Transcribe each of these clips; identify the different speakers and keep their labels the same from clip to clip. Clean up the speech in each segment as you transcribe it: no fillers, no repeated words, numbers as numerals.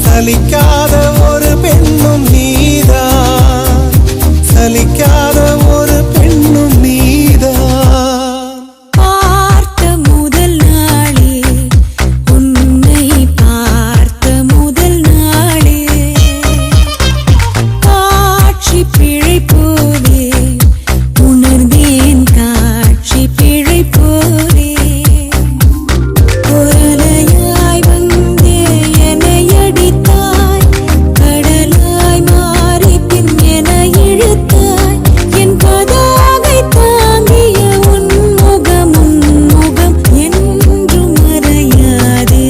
Speaker 1: சலிக்காத ஒரு பெண்ணும் நீதான். சலிக்காத ஒரு பெண்ணும் நீதான்.
Speaker 2: பார்த்த முதல் நாளே உன்னை பார்த்த முதல் நாளே காட்சி பிழை போலே உணர்ந்தேன் காட்சி பிழை போலே குரலையாய் வந்தே என்னை அடித்தாய் கடலாய் மாறி பின் என இழுத்தாய் என் பதாகை தாங்கிய உன் முகம் என்றும் மறையாதே.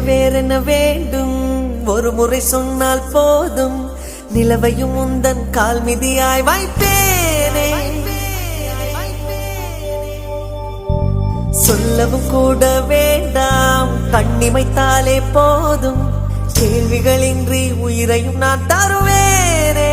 Speaker 3: வேறென்ன வேண்டும் ஒரு முறை சொன்னால் போதும் நிலவையும் உந்தன் கால் மிதியாய் வைப்பேனே சொல்லவும் கூட வேண்டாம் கண்ணிமைத்தாலே போதும் கேள்விகளின்றி உயிரையும் நான் தருவேனே.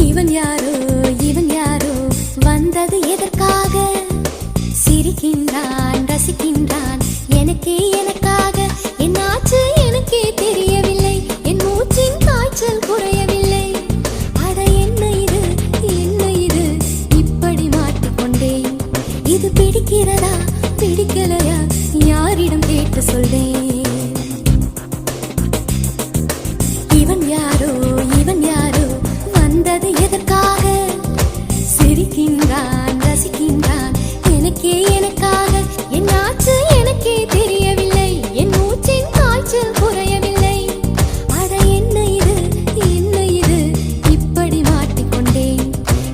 Speaker 2: இவன் யாரோ வந்தது எதற்காக சிரிக்கின்றான் ரசிக்கின்றான் எனக்காக என்னாச்சு எனக்கே தெரியவில்லை என் மூச்சின் காய்ச்சல் குறையவில்லை அட என்ன இது இப்படி மாட்டிக்கொண்டேன் இது பிடிக்கிறதா பிடிக்கலையா யாரிடம் கேட்டு சொல்வேன். இவன் யாரோ வந்தது எதற்காக சிரிக்கின்றான் ரசிக்கின்றான் எனக்காக என்னாச்சு எனக்கே தெரியவில்லை என் மூச்சின் காய்ச்சல் குறையவில்லை அட என்ன இது இப்படி மாட்டிக்கொண்டேன்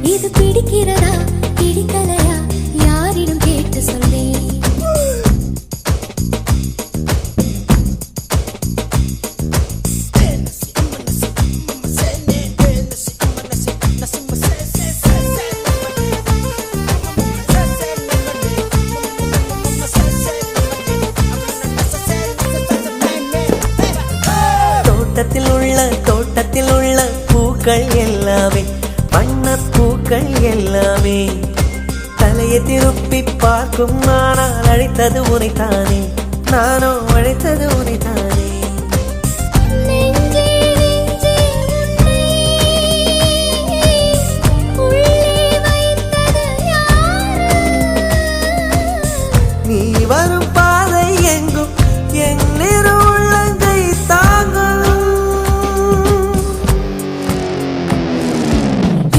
Speaker 2: இது பிடிக்கிறதா பிடிக்கலையா யாரிடம் கேட்டு சொல்வேன். தோட்டத்தில் உள்ள பூக்கள் எல்லாமே வண்ணப்பூக்கள் எல்லாமே தலையை திருப்பி பார்க்கும் நானால் அழைத்தது உனைத்தானே நானோ அழைத்தது உனைத்தானே. நீ வரும் பாதை எங்கும் என் உள்ளங்கை தாங்கும்.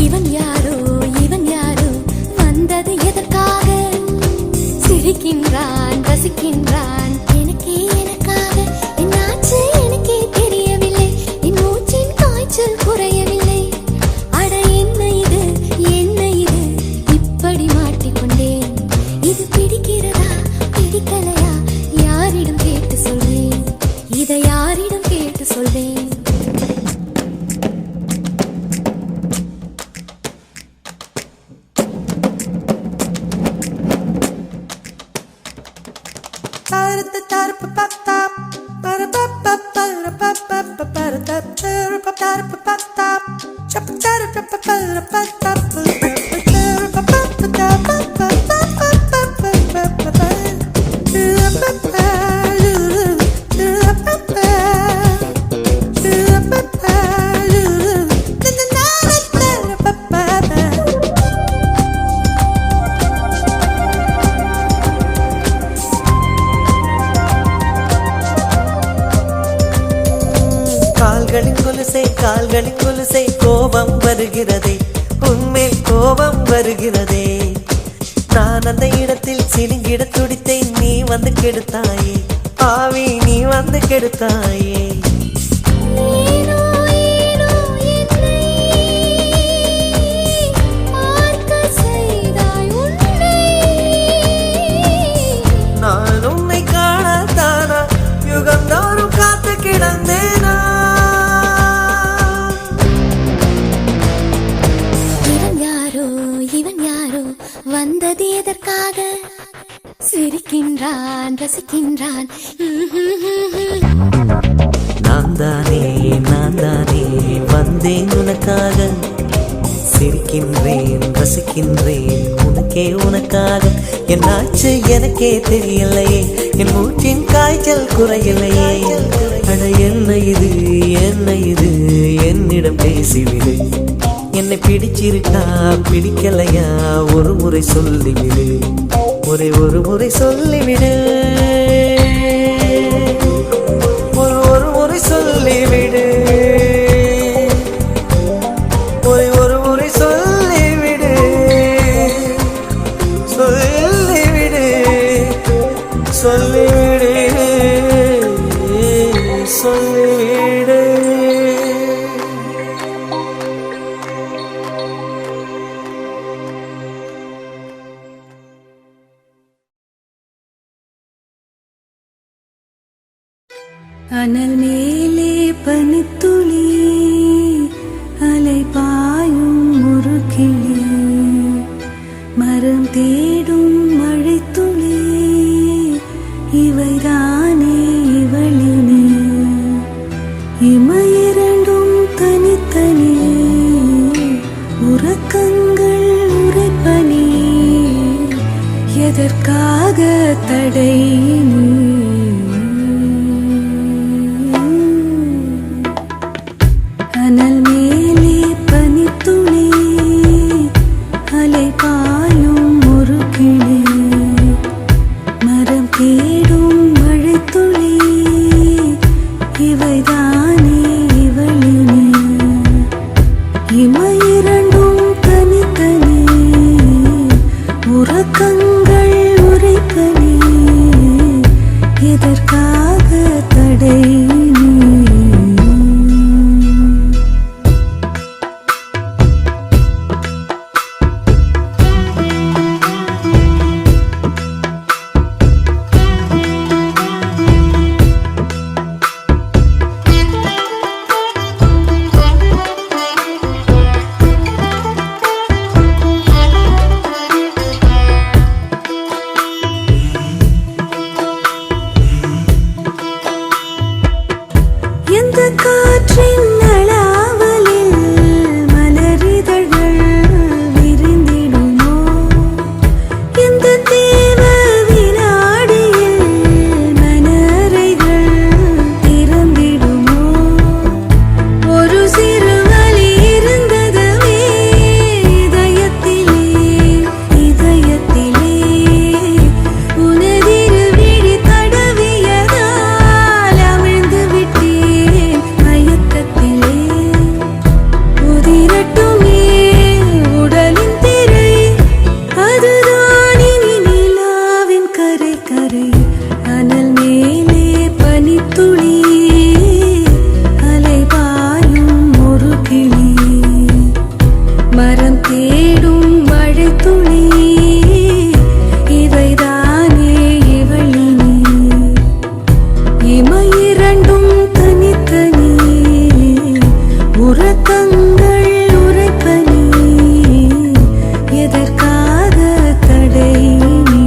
Speaker 2: இவன் யாரோ வந்தது எதற்காக சிரிக்கின்றான் ரசிக்கின்றான் எனக்காக என்னாச்சு எனக்கே தெரியவில்லை என் மூச்சின் காய்ச்சல் குறையவில்லை அட என்ன இது இப்படி மாட்டிக்கொண்டேன் இது பிடிக்கிறதா பிடிக்கலையா யாரிடம் கேட்டு சொல்வேன் இதை யாரிடம் கேட்டு சொல்வேன்.
Speaker 3: கால்களின் கொலுசை கோபம் வருகிறதே உன்மேல் கோபம் வருகிறதே நான் அந்த இடத்தில் சிலுங்கிட துடித்தேன், நீ வந்து கெடுத்தாயே ஆவி, நீ வந்து கெடுத்தாயே.
Speaker 2: ஏனோ ஏனோ என்னை பார்க்க செய்தாய் உன்னை.
Speaker 3: நான் உன்னை காணத்தானா யுகந்தோறும் காத்து கிடந்தேனா.
Speaker 2: இவன் யாரோ வந்தது எதற்காக? சிரிக்கின்றான் ரசிக்கின்றான்.
Speaker 3: நான் தானே வந்தேன் உனக்காக, சிரிக்கின்றேன் ரசிக்கின்றேன் உனக்கே உனக்காக. என்னாச்சு எனக்கே தெரியலையே, என் மூச்சின் காய்ச்சல் குறையலையே. அட என்ன இது என்னிடம் பேசிவிடு. என்னை பிடிச்சிருக்கா பிடிக்கலையா ஒரு முறை சொல்லிவிடு, ஒரு முறை சொல்லிவிடு, ஒரு முறை சொல்லிவிடு, ஒரு முறை சொல்லிவிடு, சொல்லிவிடு, சொல்லிவிடு, சொல்லிவிடு.
Speaker 4: அனல் மேலே பனித்துளி, அலை பாயும் ஒரு கிளி, மரம் தேடும் மழைத்துளி, இவைதானே இவளினே. இமையிரண்டும் தனித்தனி, உறக்கங்கள் உரைப்பனி, எதற்காக தடை நீ? அனல் மேலே பனித்துளி, அலை பாயும் ஒரு கிளி, மரம் தேடும் மழைத்துளி, இவைதானே இவளினே. இமையிரண்டும் தனித்தனி, உறக்கங்கள் உரைப்பனி, எதற்காக தடை நீ? எந்த காற்றின் நலாவலில் மலரிதழ்கள் விரிந்திடுமோ, எந்த தேவ வினாடியில் மனறைகள் திறந்திடுமோ. ஒரு சிறு வலி இருந்ததுவே இதயத்திலே, இதயத்திலே உனதிரு விழி தடவியதால் அமிழ்ந்து விட்டேன் மயக்கத்திலே. உதிரட்டுமே உடலின் திரை, அதுதான் இனி நிலாவின் கரை கரை. அனல் மேலே பனித்துளி, அலை பாயும் ஒரு கிளி, மரம் தேடும் மழைத்துளி, இவைதானே இவளினே. இமையிரண்டும் தனித்தனி, உறக்கங்கள் உரைப்பனி, எதற்காக தடை நீ?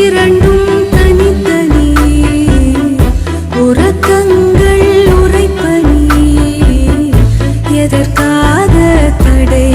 Speaker 4: இரண்டும் தனித்தனி உறக்கங்கள் உரைப்பனி எதற்காக தடை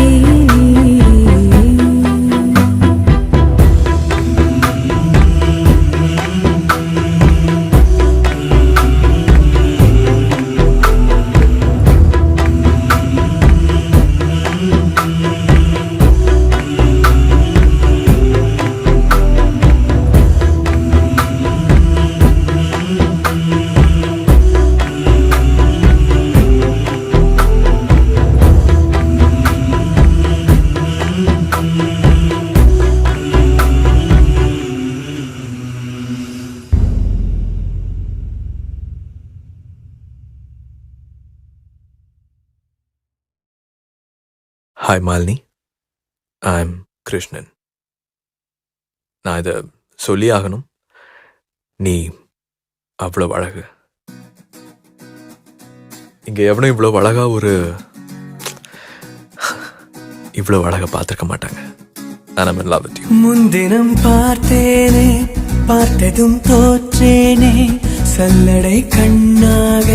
Speaker 5: ஹாய் மாலினி, ஐம் கிருஷ்ணன். நான் இதை சொல்லி ஆகணும். நீ அவ்வளோ அழகு. இங்கே எவனும் இவ்வளோ அழகா இவ்வளோ அழகா பார்த்துருக்க மாட்டாங்க. I'm in love with you.
Speaker 3: முன்தினம் பார்த்தேனே, பார்த்ததும் தோற்றேனே, சல்லடை கண்ணாக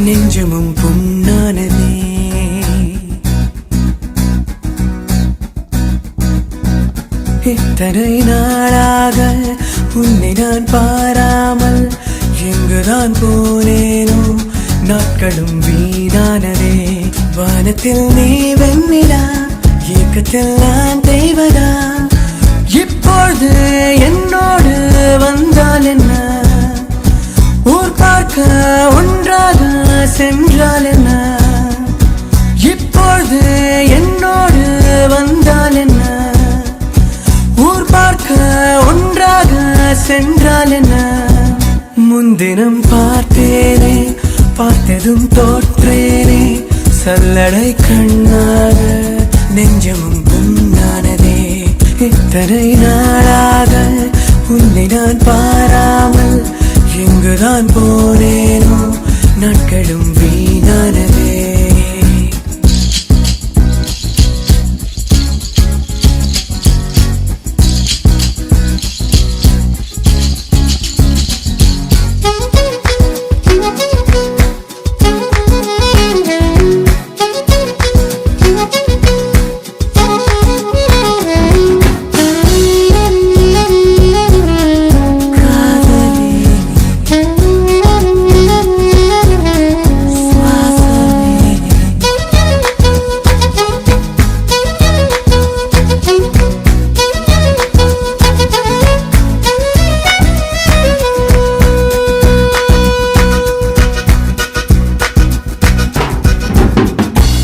Speaker 3: நெஞ்சமும் புண்ணானதே. இத்தனை நாளாக உன்னை நான் பாராமல் எங்குதான் போனேனோ, நாட்களும் வீணானதே. வானத்தில் நீ வெண்ணிலா, ஏக்கத்தில் நான் தெய்வதா. இப்பொழுது என்னோடு வந்தால் என்ன, ஊர் பார்க்க ஒன்றாக சென்றால் என்ன. இப்பொழுது என்னோடு வந்தால் என்ன, ஊர் பார்க்க ஒன்றாக சென்றால் என்ன. முன்தினம் பார்த்தேனே, பார்த்ததும் தோற்றேனே, சல்லடை கண்ணாக நெஞ்சமும் புண்ணானதே. இத்தனை நாளாக உன்னை நான் பாராமல் எங்குதான் போனேனோ, நாட்களும் வீணானதே.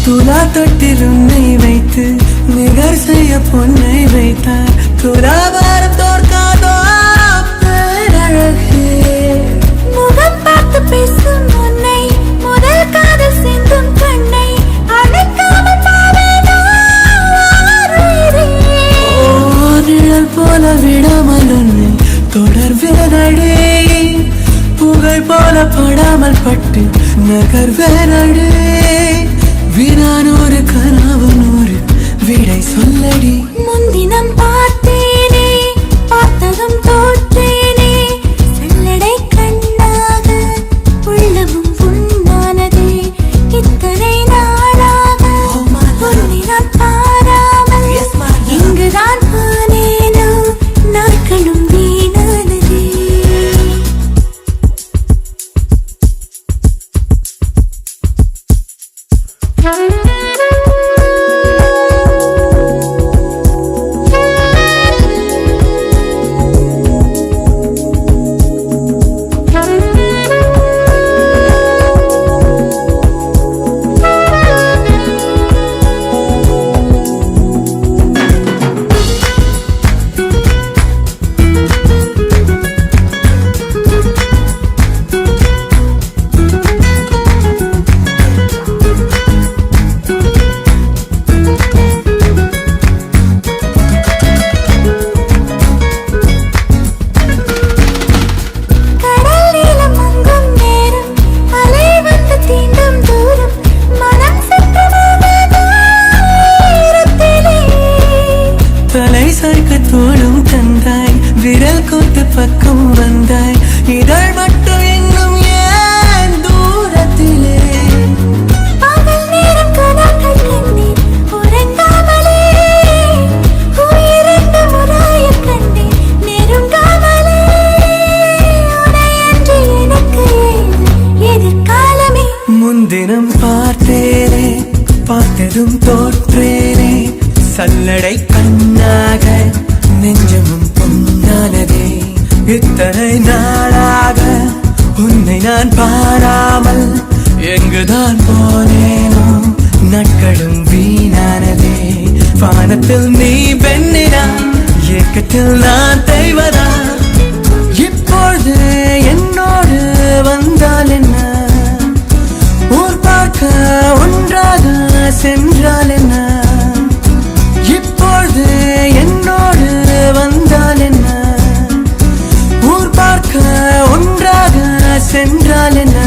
Speaker 3: துலா தொட்டில் உன்னை வைத்து நிகர் செய்ய பொன்னை வைத்தார். துலாபாரம் தோற்காதோ பேரழகே.
Speaker 2: முகம் பார்த்து பேசும் உன்னை, முதல் காதல் சிந்தும் கண்ணை அணைக்காமல் பாவேனோ உயிரே.
Speaker 3: நிழல் போல விடாமல் உன்னை தொடர்வேனடே, புகழ் போல படாமல் பட்டு நகர்வேனடே. வீணானோரு கனவனோரு விடை சொல்லடி.
Speaker 2: முன்தினம் பார்த்தேனே, பார்த்ததும் தோற்றேனே, சல்லடை கண்ணாக உள்ளமும் புண்ணானதே. இத்தனை நாளாக உன்னை நான் பாராமல் இங்குதான் போனேனோ, நாட்களும் வீணானதே.
Speaker 3: இதயத்து பக்கம் வந்தாய் இதழ் மட்டும் இன்னும் ஏன் தூரத்திலே
Speaker 2: பகல் நேரம் கனவுகள் கண்டேன் உறங்காமலே உயிரென்று முறாயக் கண்டேன் நெருங்காமலே உனையன்றி எனக்கு ஏது எதிர்காலமே
Speaker 3: முன்தினம் பார்த்தேனே பார்த்ததும் தோற்றேனே சல்லடை கண்ணாக நெஞ்சமும் பொன்னானதே இத்தனை நாளாக உன்னை நான் பாராமல் எங்குதான் போனேனோ நாட்களும் வீணானதே வானத்தில் நீ பெண்ணிடா ஏக்கத்தில் நான் தெய்வதா இப்பொழுது என்னோடு வந்தால் என்ன ஊர் பார்க்க ஒன்றாக சென்றால் என்ன இப்பொழுது என்னோடு வந்தால் என்ன ஊர் பார்க்க ஒன்றாக சென்றால் என்ன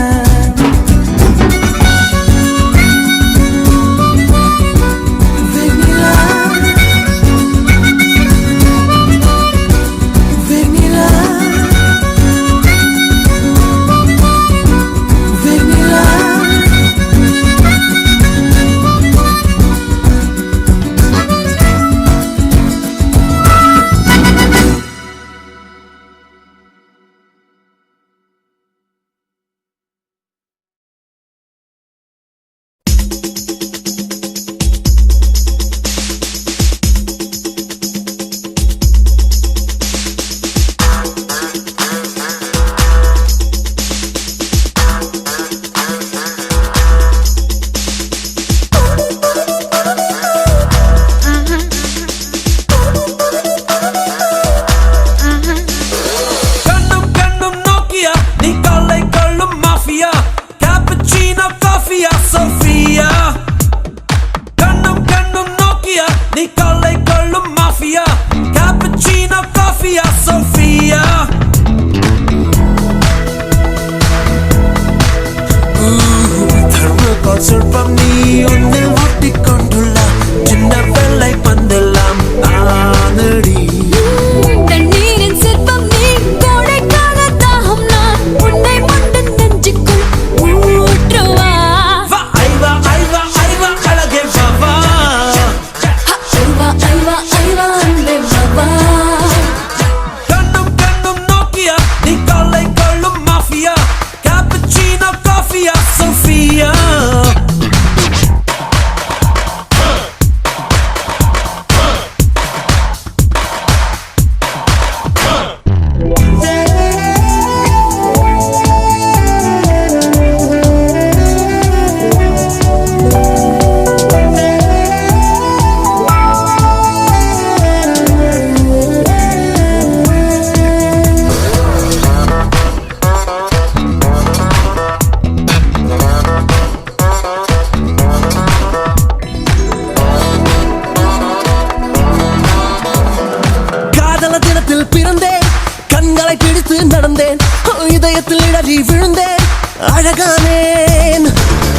Speaker 6: அழகானேன்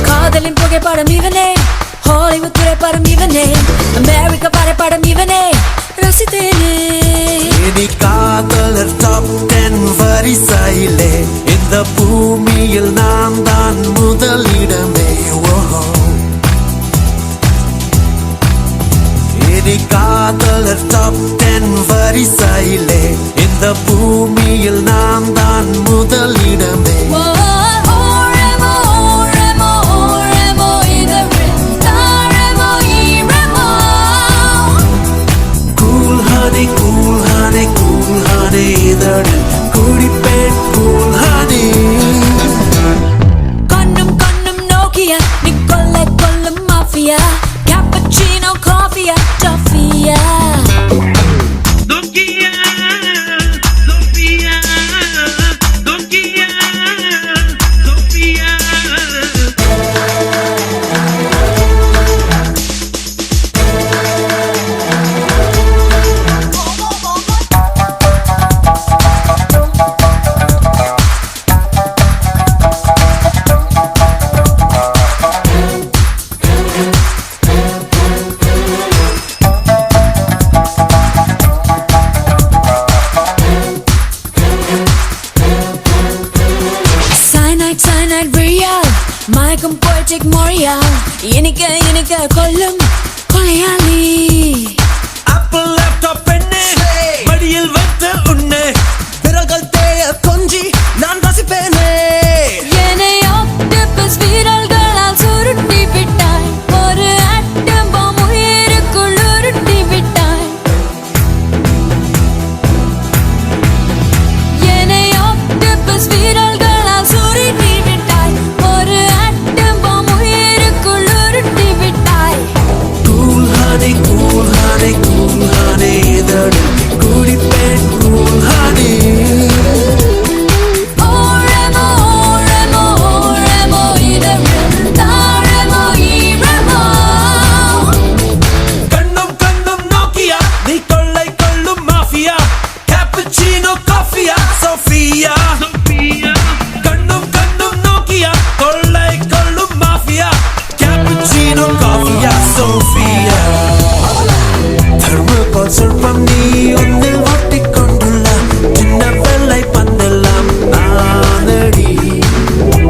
Speaker 6: காதலின் புகைப்படம் இவனே ஹாலிவுட் திரைப்படம் இவனே அமெரிக்க படம் இவனே ரசித்தேனே
Speaker 3: இனி காதலர் டாப் 10 வரிசையிலே இந்த பூமியில் நான் தான் முதலிடமே இனி காதலர் டாப் 10 வரிசையிலே இந்த பூமியில் நான் தான் முதலிடமே Cool honey, இதழில் குடிப்பேன் cool honey.
Speaker 6: கண்ணும் கண்ணும் நோக்கியா நீ கொல்ல கொல்லும் mafia cappuccino coffee toffia Nokia Sofia Nokia magic மொழியா இனிக்க இனிக்க கொல்லும் கொலையாளி
Speaker 1: ஆப்பிள் லேப்டாப் பெண்ணே மடியில் வைத்த உன்னை விரல்கள் தேய கொஞ்சி நான் ரசிப்பேனே
Speaker 6: என்னை ஆக்டோபஸ் வீரல்களால் சுருட்டி விட்டாய் ஒரு ஆட்டம் பாம் உயிருக்குள் உருட்டி விட்டாய் என்னை ஆக்டோபஸ் வீரல்களால் சுருட்டி விட்டாய் ஒரு ஆட்டம் பாம் உயிருக்குள் உருட்டி விட்டாய்
Speaker 1: கூல் ஹனி இதழ் குடிப்பேன் கூல் ஹனி
Speaker 6: ஓரமோ ஓரமோ ஓரமோ இதழில் தாழமோ ஈரமோ
Speaker 1: கண்ணும் கண்ணும் நோக்கியா நீ கொள்ளை கொள்ளும் மாஃபியா கேப்புச்சினோ காஃபியா சோஃபியா கண்ணும் கண்ணும் நோக்கியா கொள்ளை கொள்ளும் மாஃபியா கேப்புச்சினோ காஃபியா சோஃபியா தர்மபால் சொல்பம் நீ ஒன்னில் ஒட்டிக்கொண்டுள்ள சின்ன வெள்ளை பந்தெல்லாம் நானடி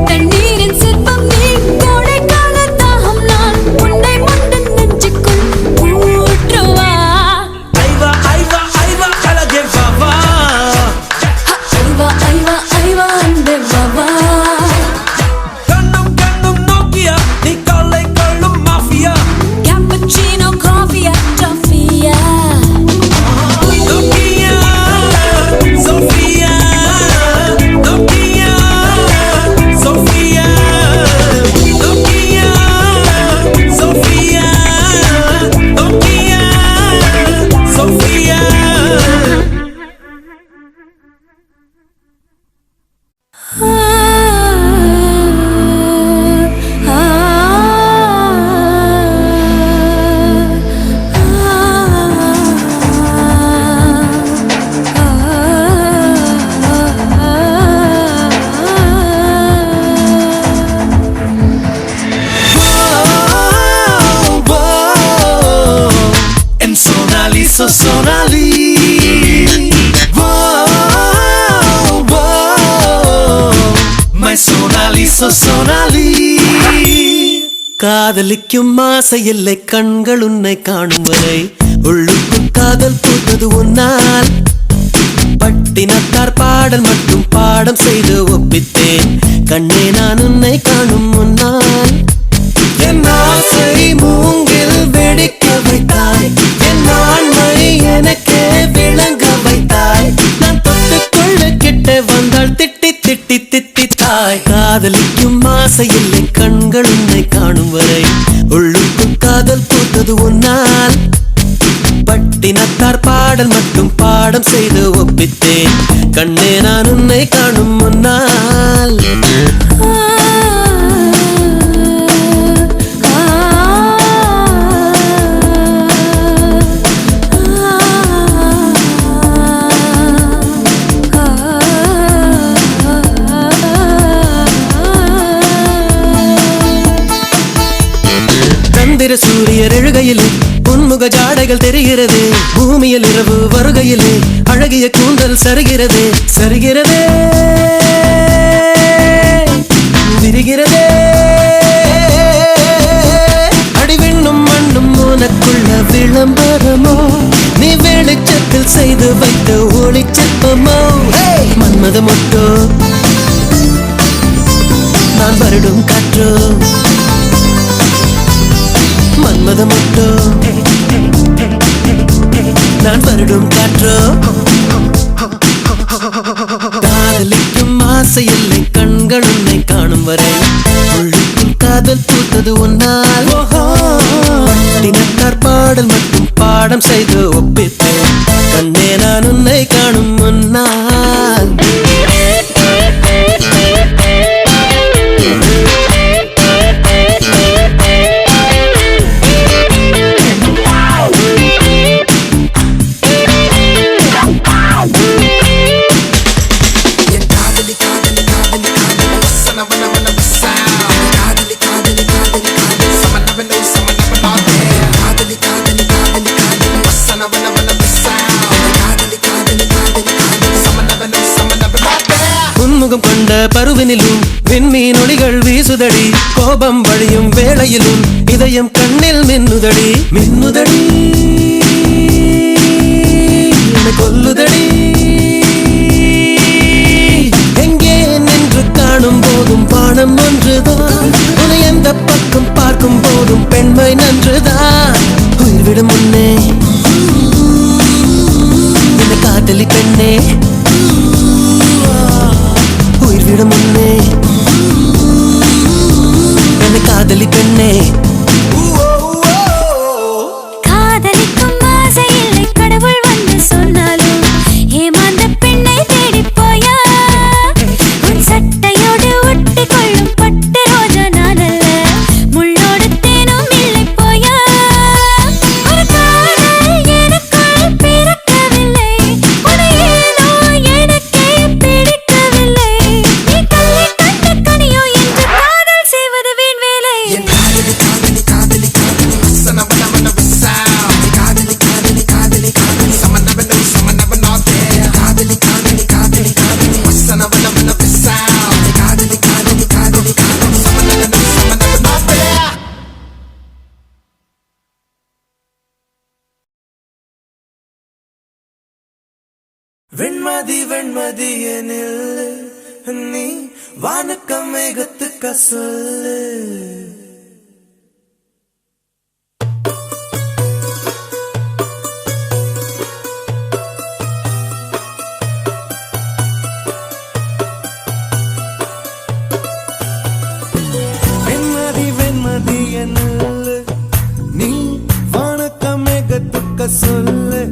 Speaker 6: தண்ணீரின் சிற்பம் நீ கோடைக்கால தாகம் நான் உன்னை மண்டன் நெஞ்சுக்குள் ஊற்றுவா
Speaker 1: ஐவா ஐவா ஐவா அழகே வாவா
Speaker 6: ஐவா ஐவா ஐவா அன்பே பாபா
Speaker 1: கண்ணும் கண்ணும் நோக்கியா நீ கொள்ளை கொள்ளும் மாஃபியா
Speaker 6: கேப்பச்சினோ காஃபியா டாஃபியா
Speaker 1: Nokia Sophia Nokia Sophia Nokia Sophia Nokia Sophia En Sonali, so Sonali. My Sonali, so Sonali. காதலிக்கும் ஆசை இல்லை கண்கள் உன்னை காணும் வரை உள்ளுக்குள் காதல் பூத்தது உன்னால் பட்டினத்தார் பாடல் மட்டும் பாடம் செய்து ஒப்பித்தேன் கண்ணே நான் உன்னை காணும் முன்னால் என் ஆசை மூங்கில் வெடிக்க வைத்தாய் என் ஆண்மை எனக்கே விளங்க வைத்தாய் நான் தொட்டுக்கொள்ள கிட்ட வந்தால் திட்டி திட்டி திட்டித்தாய் காதலிக்கும் ஆசை இல்லை கண்கள் உன்னை காணும் வரை உள்ளுக்குள் காதல் பூத்தது உன்னால் பட்டினத்தார் பாடல் மட்டும் பாடம் செய்து ஒப்பித்தேன் கண்ணே நான் உன்னை காணும் முன்னால் சந்திர சூரியர் எழுகையிலே பொன்முக ஜாடைகள் தெரிகிறது பூமியில் இரவு வருகையிலே அழகிய கூந்தல் சருகிறதே சருகிறதே விரிகிறதே அடிவிண்ணும் மண்ணும் உனக்குள்ள விளம்பரமோ நீ வெளிச்சத்தில் செய்து வைத்த ஒளிச்சிற்பமோ மன்மத மொட்டோ நான் வருடும் காற்றோ மன்மத மொட்டோ நான் வருடும் காற்றோ காதலிக்கும் ஆசை இல்லை கண்கள் உன்னை காணும் வரை உள்ளுக்குள் காதல் பூத்தது உன்னால் தினத்தார் பாடல் மட்டும் பாடம் செய்து ஒப்பித்தேன் கண்ணே நான் உன்னை காணும் முன்னால் பொன்முகம் கொண்ட பருவினிலும் விண்மீன் ஒளிகள் வீசுதடி கோபம் வழியும் வேளையிலும் இதயம் கண்ணில் மின்னுதடி மின்னுதடி என்னை கொல்லுதடி எங்கே நின்று காணும் போதும் பானம் ஒன்றுதான் உன்னை எந்த பக்கம் பார்க்கும் போதும் பெண்மை நன்றுதான் உயிர்விடும் முன்னே என்னை காதலி பெண்ணே உயிர்விடும் முன்னே என்னை காதலி பெண்ணே
Speaker 2: காதலிக்கும் ஆசை இல்லை கடவுள் வந்து சொன்னாலும் ஏமாந்த பெண்ணை தேடி போயா உன் சட்டையோடு ஒட்டி கொள்ளும் பட்டு ரோஜா நானல்ல முள்ளோடு தேனும் இல்லை போயா ஒரு காதல் எனக்குள் பிறக்கவில்லை உன்னை ஏனோ எனக்கே பிடிக்கவில்லை நீ கல்லை கண்ட கனியோ என்று காதல் செய்வது வீண் வேலை
Speaker 3: வெண்மதி வெண்மதி எனில் நீ வானுக்கம் மேகத்துக்க சொல்லு வெண்மதி வெண்மதி எனில் நீ வானுக்கம் மேகத்துக்க சொல்லு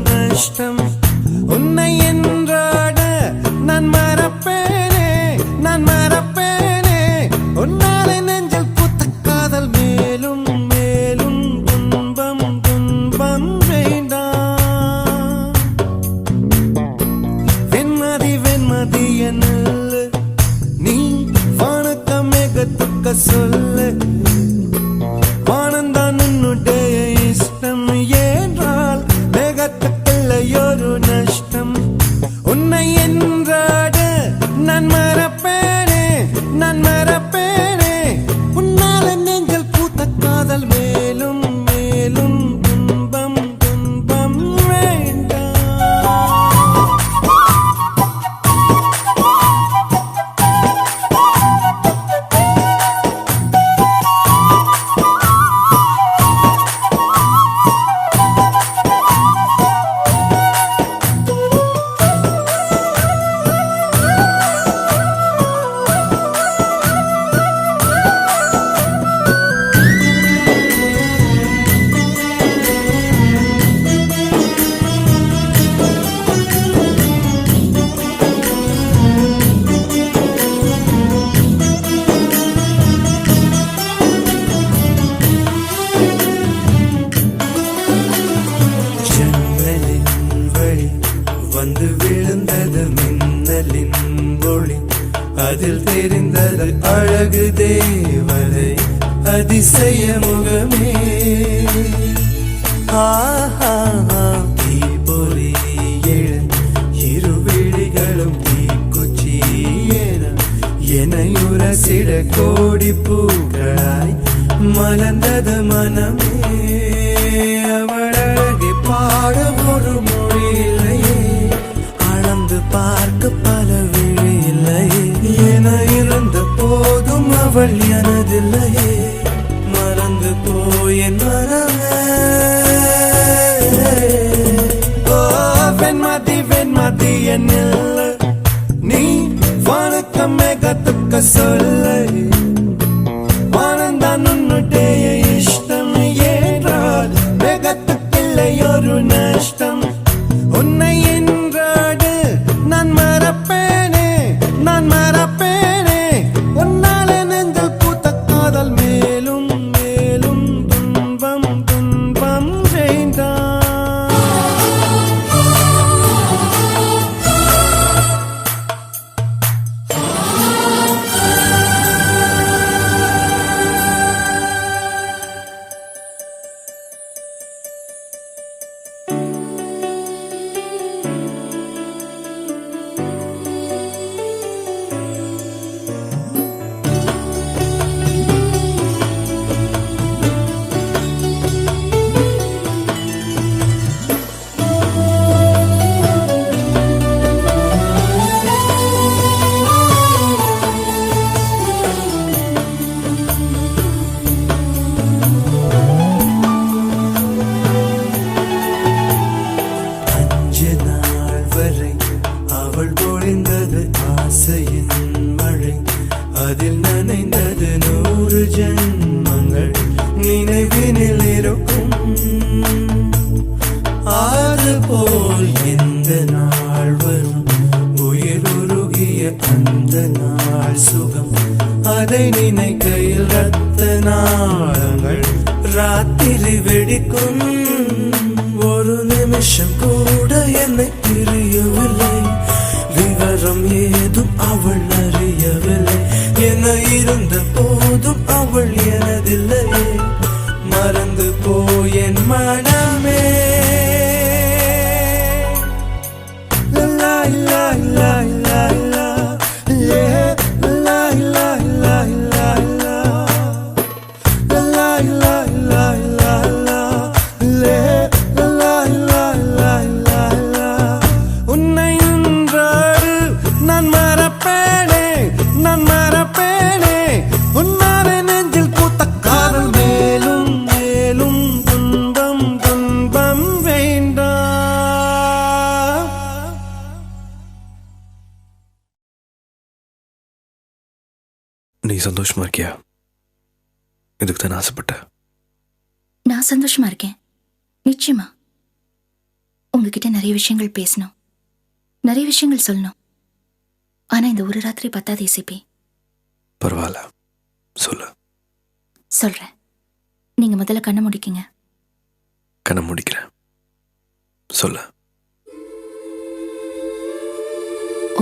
Speaker 3: நஷ்டம் உன்னை என்றாட நான் மறப்பேனே நான் மறப்பேனே உன்னாலே நெஞ்சில் பூத்த காதல் மேலும் மேலும் துன்பம் துன்பம் வேண்டாம் வெண்மதி வெண்மதி என்னல்ல நீ வானக்க மேகத்துக்க சொல்லு வானந்தான் உன்னுடைய இஷ்டம் என்றால் மேகத்துக்குள்ளையொரு நஷ்டம் உன்னை என்றாட நான் மறப்பேனே நான் மறப்பேனே உன்னால நெஞ்சல் பூத்த காதல் மேலும் மேலும் துன்பம் துன்பம் வேண்டாம் வந்து விழுந்தது மின்னலின் ஒளி அதில் தெரிந்தது அழகு தேவதை அதிசய முகமே தீபொறி எழு இருவிழிகளும் தீக்குச்சி எனையுரசிட கோடி பூக்களாய் மலர்ந்தது மனமே அவள் அழகை பாட ஒரு மொழி இல்லையே அளந்து பார்க்க பல விழி இல்லையே என இருந்த போதும் அவள் எனதில்லையே மறந்து போயின் மனமே ஓ வெண்மதி வெண்மதி என்னில்லை நீ வணக்கம் மேகத்துக்க சொல்லை வானந்தான் உன்னுடைய இஷ்டம் என்றால் மேகத்துக்கில்லை ஒரு நஷ்டம் உன்னை என்றாடு நான் மறப்பேனே நான் மறப்பேனே உன்னாலே நெஞ்சல் பூத்த காதல் மேலும் மேலும் துன்பம் துன்பம் வேண்டாம்
Speaker 1: பிடிக்கும் ஒரு நிமிஷம் கூட என்னை பிரியவில்லை விவரம் ஏதும் அவள் அறியவில்லை என இருந்த போதும் அவள் எனதில்லையே மறந்து போய் என் மனமே உன்னை இன்றோடு நான் மறப்பேனே உன்னாலே நெஞ்சில் பூத்த காதல் மேலும் மேலும் துன்பம் வேண்டாம்.
Speaker 5: நீ சந்தோஷமா இருக்கியா? இதுக்கு தான் ஆசைப்பட்ட.
Speaker 7: நான் சந்தோஷமா இருக்கேன், நிச்சயமா. உங்ககிட்ட நிறைய விஷயங்கள் பேசணும், நிறைய விஷயங்கள் சொல்லணும். ஆனா இந்த ஒரு ராத்திரி பத்தாது இசைப்பே.
Speaker 5: பரவாயில்ல, சொல்லு.
Speaker 7: சொல்றேன். நீங்க முதல்ல கண்ணை முடிக்கீங்க.
Speaker 5: கண்ணை முடிக்கிறேன், சொல்லு.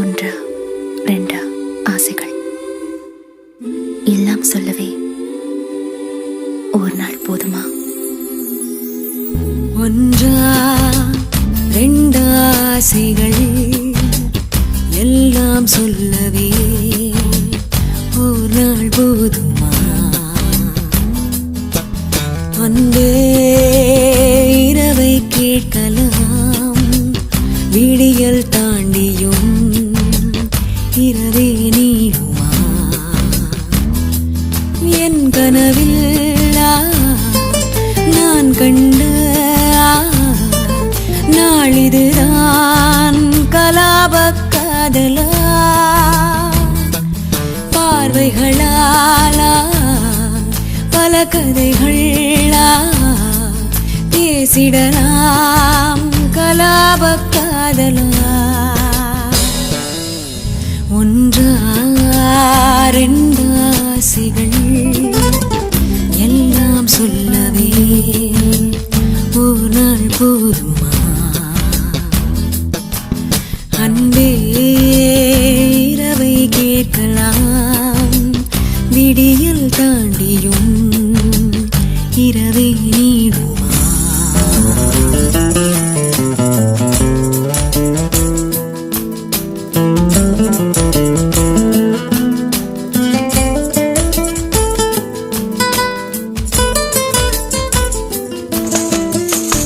Speaker 7: 1 2 ஆசைகள் எல்லாம் சொல்லவே ஒரு நாள் போதுமா?
Speaker 6: 1 2 ஆசைகள் எல்லாம் சொல்லவே ஒரு நாள் போதுமா? அன்பே இரவை கேட்கலாம், விடியல் தாண்டியும் இரவே நீடுமா? என் கனவில் நான் கண்ட நாளிதுதான் கலாப காதலா, பார்வைகளாலா பல கதைகளா பேசிடலாம் கலாப காதலா. 1 2 ஆசைகள் எல்லாம் சொல்லவே ஒரு நாள் போதுமா? அன்பே இரவை கேட்கலாம், விடியல் தாண்டியும் இரவை நீடுமா?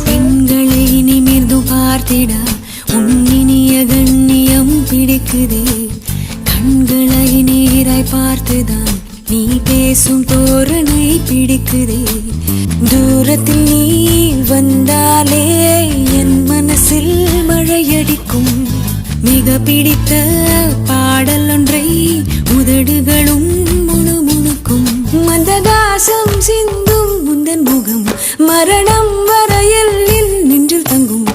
Speaker 6: பெண்களை நிமிர்ந்து பார்த்திட உன்னினிய கண்ணியம் பிடிக்குதே, கண்களை நீராய் பார்த்துதான் நீ பேசும் தோரணை பிடிக்குதே. தூரத்தில் நீ வந்தாலே என் மனசில் மழையடிக்கும், மிக பிடித்த பாடல் ஒன்றை உதடுகளும் முணுமுணுக்கும். மந்தகாசம் சிந்தும் முந்தன் முகம் மரணம் வரையில் நின்றில் தங்கும்.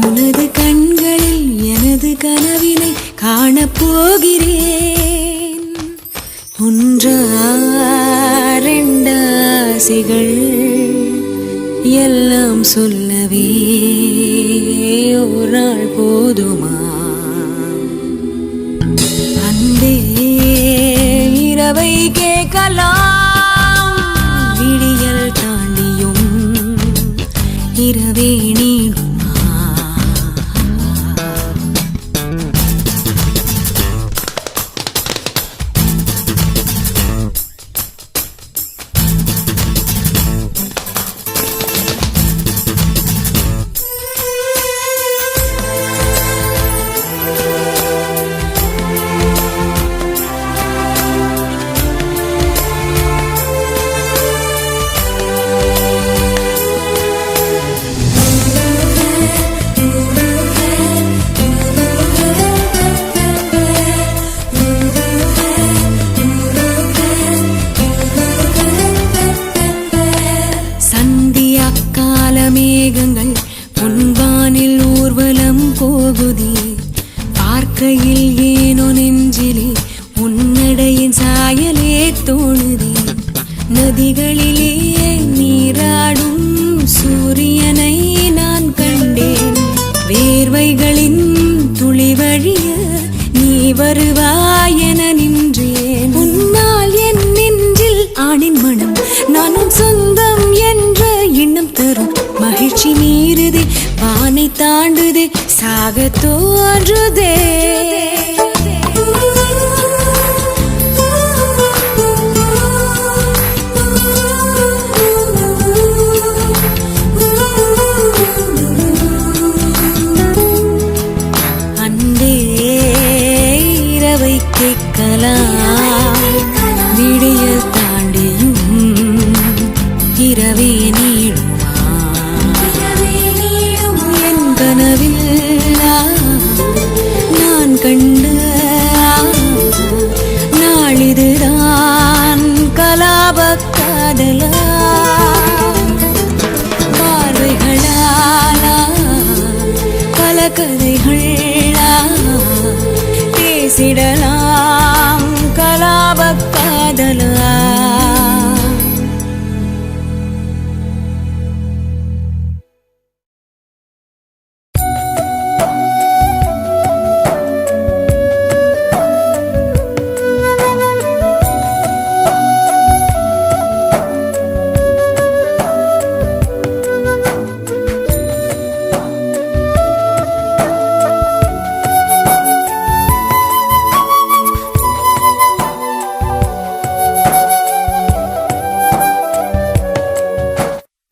Speaker 6: உனது கண்களில் எனது கனவினை காணப்போகிறேன். 1 2 ஆசைகள் எல்லாம் சொல்லவே ஒரு நாள் போதுமா? அன்பே இரவை கேட்கலாம், விடியல் தாண்டியும் இரவே நீடுமா? சாயலே தோணுதே நதிகளிலே நீராடும் சூரியனை நான் கண்டேன் வேர்வைகளின் துளி வழிய நீ வருவாய் என நின்றேன் உன்னால் என் நெஞ்சில் ஆணின் மனம் நானும் சொந்தம் என்ற எண்ணம் தரும் மகிழ்ச்சி மீறுதே வானை தாண்டுதே சாக தோன்றுதே விடியல் தாண்டியும் இரவே நீடுமா என் கனவில் நான் கண்ட நாளிதுதான் கலாப காதலா பார்வைகளாலா பல கதைகளா பேசிடலாம் கலாப காதலா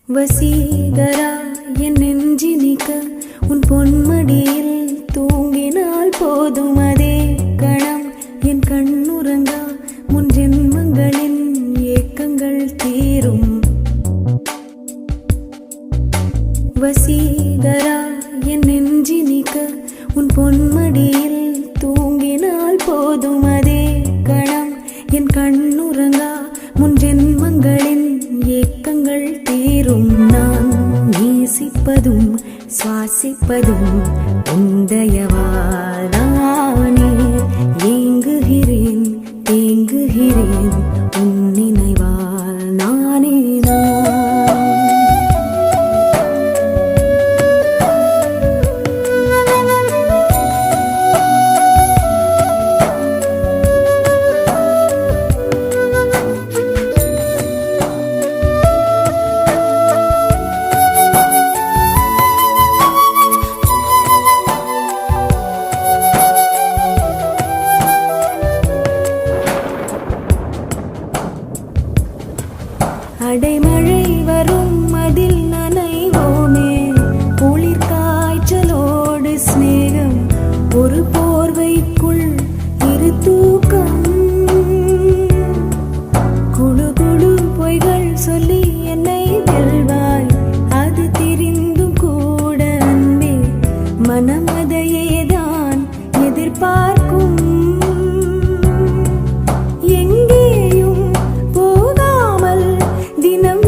Speaker 4: வசீகரா என் நெஞ்சினிக்க உன் பொன்மடியில் தூங்கினால் போதும் அதே கணம் என் கண்ணுறங்கா முன் ஜென்மங்களின் ஏக்கங்கள் தீரும் வசீகரா என் நெஞ்சினிக்க உன் பொன்மடியில் தூங்கினால் போதும் அதே கணம் என் கண்ணுறங்கா முன் ஜென்மங்களின் ஏக்கங்கள் தீரும் நான் நேசிப்பதும் சுவாசிப்பதும் உந்தயவாதானே ஏங்குகிறேன் தேங்குகிறேன் உன் நினைவால் நானே அடைமழை வரும் அதில் நனைவோமே குளிர் காய்ச்சலோடு சிநேகம் ஒரு போர்வைக்குள் இரு தூக்கம் குழு குழு பொய்கள் சொல்லி என்னை வெல்வாய் அது தெரிந்தும் கூட அன்பே மனம் அதையேதான் எதிர்பார்க்கும் எங்கேயும் போகாமல் தினம்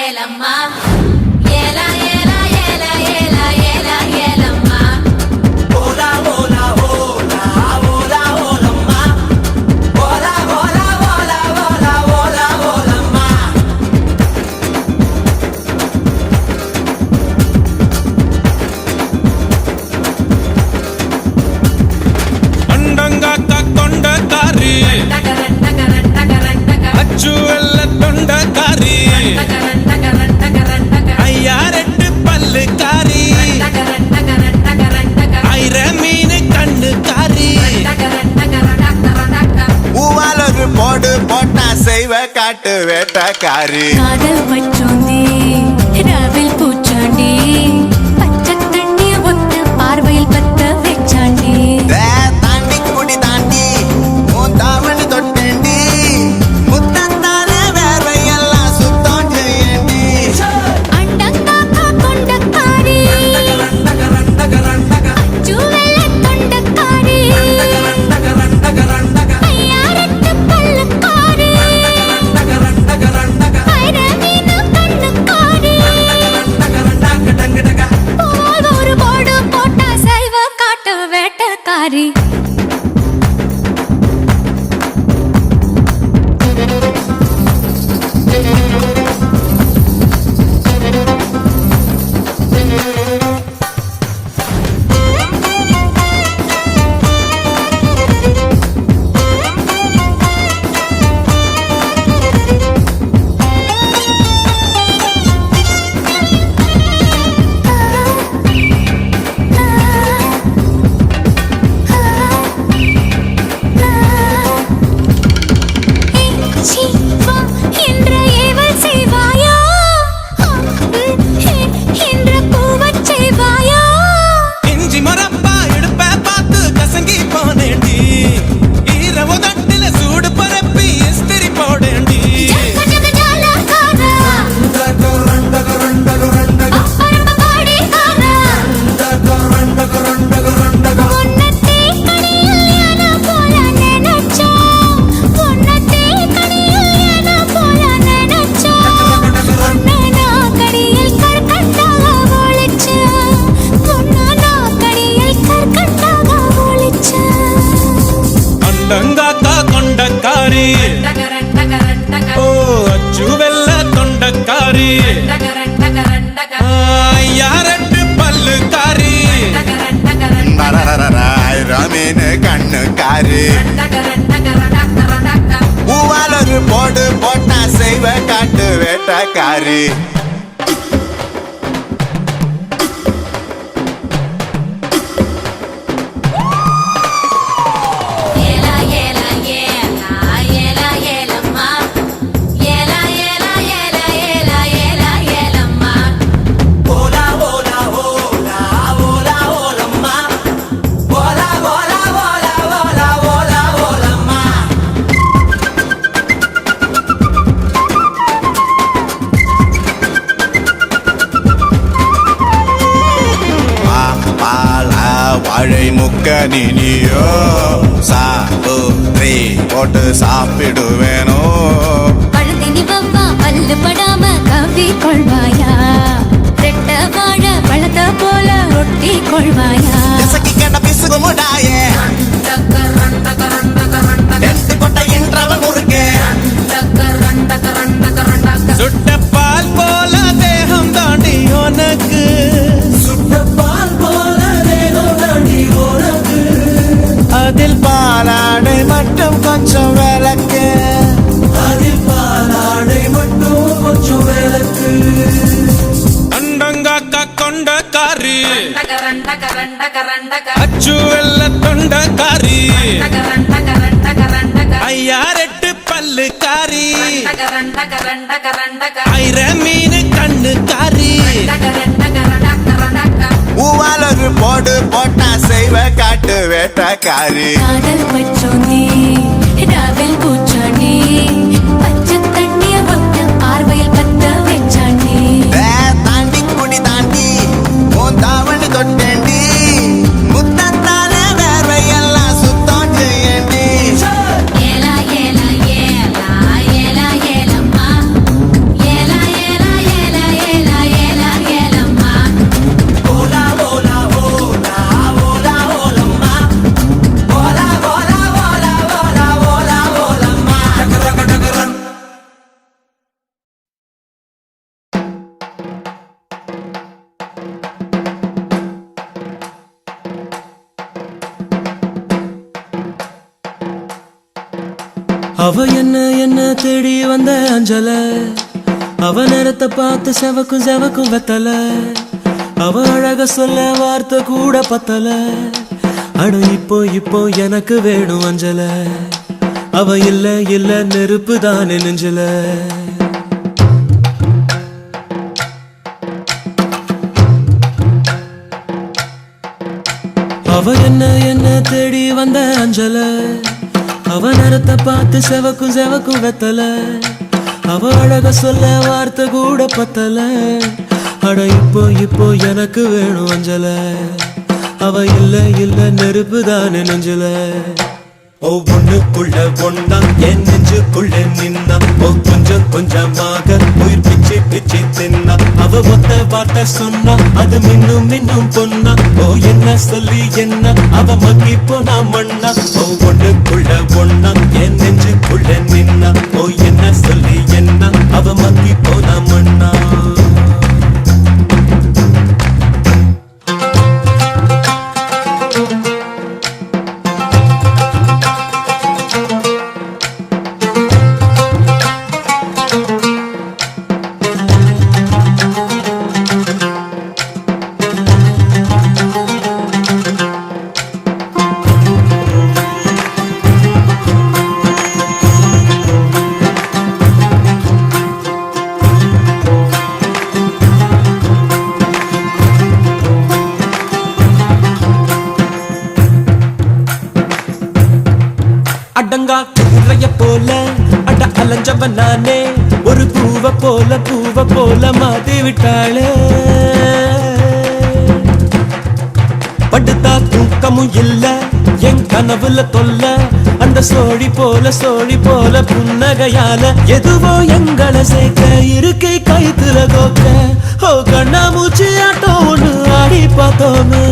Speaker 6: ஏலம்மா ஏலா ஏலா ஏலா ஏலா ஏலா ஏலம்மா
Speaker 1: ஓலா ஓலா ஓலா ஓலா ஓலம்மா ஓலா ஓலா ஓலா ஓலா ஓலா ஓலம்மா
Speaker 8: அண்டங்காக்கா கொண்டக்காரி
Speaker 6: டகரன் டகரன் டகரன் டகரன்
Speaker 8: அச்சுவெல்ல தொண்டக்காரி
Speaker 6: டகரன் டகரன் டகரன் டகரன்
Speaker 8: ஐயாரெட்டு பல்லுக்காரி
Speaker 6: டகரன் டகரன் டகரன் டகரன்
Speaker 8: ஐர மீன் கண்ணுக்காரி
Speaker 6: டகரன் டகரன் டகரன் டகரன்
Speaker 9: பூவாலொரு போடு போட்டா செய்வ காட்டு வேட்டக்காரி
Speaker 2: காதல் வச்சோந்தே ராவில் பூச்சாண்டி பச்சை தண்ணி ஒத்த பார்வையில் பத்த வச்சாண்டி
Speaker 9: தாண்டி குடி தாண்டி உன் தாவணி தொட்டேண்டி முத்தத்தான வேர்வையெல்லாம் சுத்தம் செய்யண்டி
Speaker 2: அண்டங்காக்கா கொண்டக்காரி அச்சுவெல்ல தொண்டக்காரி ஐயாரெட்டு பல்லுக்காரி ஐர மீனு கண்ணுக்காரி பூவால் ஒரு போடு போட்டா சைவ காட்டு வேட்டக்காரி வா என்ற ஏவல் செய்வாயா என்ற பூவச் செய்வாயா
Speaker 8: இஞ்சி மரப்பா இடுப்ப பார்த்து கசங்கி போனேண்டி ஈரவு தட்டில சூடு பரப்பி இஸ்திரி போடேண்டி
Speaker 2: ஜக ஜாலகாரா அப்பரம்ப பாடிகாரா உன்னத்தே கனியில் யானா போல நினைச்சா உன்னத்தே கனியில் யானா போல நினைச்சா உன்னனா கடியில் கற்கண்டாக ஒளிச்சா உன்னனா கடியில் கற்கண்டாக ஒளிச்சா
Speaker 8: அண்டங்காக்கா கொண்டக்காரி
Speaker 6: டகரன் டகரன் டகரன்
Speaker 8: ஓ அச்சுவெல்ல தொண்டக்காரி
Speaker 6: டகரன் டகரன் டகரன்
Speaker 8: ஐயாரெட்டு பல்லுக்காரி
Speaker 6: டகரன் டகரன்
Speaker 9: ரமீன் கண்ணுக்காரி
Speaker 6: டகரன் டகரன் டகரன் டகரன்
Speaker 9: பூவாலொரு போடு போட்டா செய்வ காட்டு வேட்டக்காரி
Speaker 6: ஏலா ஏலா ஏலா ஏலா ஏலம்மா ஏலா ஏலா ஏலா ஏலா ஏலா ஏலம்மா
Speaker 1: ஓலா ஓலா ஓலா ஓலா ஓலம்மா ஓலா ஓலா ஓலா ஓலா ஓலா ஓலம்மா
Speaker 9: பால வாழை முக்க நீனியோ சாப்பிட்ரி போட்டு சாப்பிடுவேனோ
Speaker 2: பழுதினி வவ்வா பல்லு படாம கவ்வி கொள்வாயா ரெட்ட வாழ பழத்த போல ஒட்டி கொள்வாயா
Speaker 9: எசக்கி கேட்ட பிசுகு முடாயே
Speaker 6: டகரன் டகரன் டகரன் டகரன்
Speaker 9: டென்ட் கொட்ட இன்றவன் முறுக்கே
Speaker 6: டகரன் டகரன் டகரன் டகரன்
Speaker 8: சுட்ட பால் போல தேகம் தாண்டி உனக்கு
Speaker 1: சுட்ட பால் போல தேகம் தாண்டி உனக்கு
Speaker 9: அதில் பாலாடை மட்டும் கொஞ்சம் விளக்கு
Speaker 1: அதில் பாலாடை மட்டும் கொஞ்சம் விளக்கு
Speaker 8: அண்டங்காக்கா கொண்டக்காரி
Speaker 6: டகரன் டகரன் டகரன் டகரன்
Speaker 8: அச்சுவெல்ல தொண்டக்காரி
Speaker 6: டகரன் டகரன் டகரன் டகரன்
Speaker 8: ஐயாரெட்டு பல்லுக்காரி
Speaker 6: டகரன் டகரன் டகரன் டகரன்
Speaker 8: ஐர மீன் கண்ணுக்காரி
Speaker 6: டகரன் டகரன் டகரன் டகரன்
Speaker 9: பூவாலொரு போடு போட்டா செய்வ காட்டு வேட்டக்காரி
Speaker 2: காதல் வச்சோந்தே ராவில் பூச்சாண்டி பச்சை தண்ணிய ஒத்த பார்வையில் பத்த வச்சாண்டி
Speaker 9: தாண்டி குடி தாண்டி உன் தாவணி தொட்டேண்டி முத்தத்தான வேர்வையெல்லாம் சுத்தம் செய்யண்டி
Speaker 6: ஏலா ஏலா ஏலா ஏலா ஏலம்மா ஏலா ஏலா
Speaker 1: அவ என்ன தேடி வந்த அஞ்சல, அவ நேரத்தை பார்த்து செவக்கும் செவக்கும் வெத்தல, அவ அழக சொல்ல வார்த்தை கூட பத்தல. அட இப்போ எனக்கு வேணும் அஞ்சல, அவ இல்ல நெருப்பு தானே நெஞ்சல. அவ என்ன தேடி வந்த அஞ்சல, அவ நேரத்தை பார்த்து செவக்கும் செவக்கும் வெத்தல, அவ அழக சொல்ல வார்த்தை கூட பத்தல. அட இப்போ எனக்கு வேணும் அஞ்சல, அவ இல்ல நெருப்பு தானே நெஞ்சல. ஒவ்வொன்னுக்குள்ள ஒன்னா என் நெஞ்சுக்குள்ள நின்னா, கொஞ்சமாக உயிர் பிச்சு தின்னா. அவ ஒத்த வார்த்தை சொன்னா அது மின்னும் பொன்னா. என்ன சொல்லி என்ன அவ மக்கி போனா மண்ணா. ஒவ்வொன்னுக்குள்ள ஒன்னா என் நெஞ்சுக்குள்ள நின்னா, என்ன சொல்லி என்ன அவ மக்கி போனா மண்ணா. அடங்கா குதிரைய போல அட அலைஞ்சவன் நானே, ஒரு பூவ போல மாத்தி விட்டாளே. படுத்தா தூக்கமும் இல்ல என் கனவுல தொல்ல, அந்த சோழி போல புன்னகையால எதுவோ எங்களை சேர்க்க இருக்கை கைத்துல கோக்க. கண்ணா மூச்சு ஆட்டம் ஒண்ணு ஆடி பார்த்தோமே,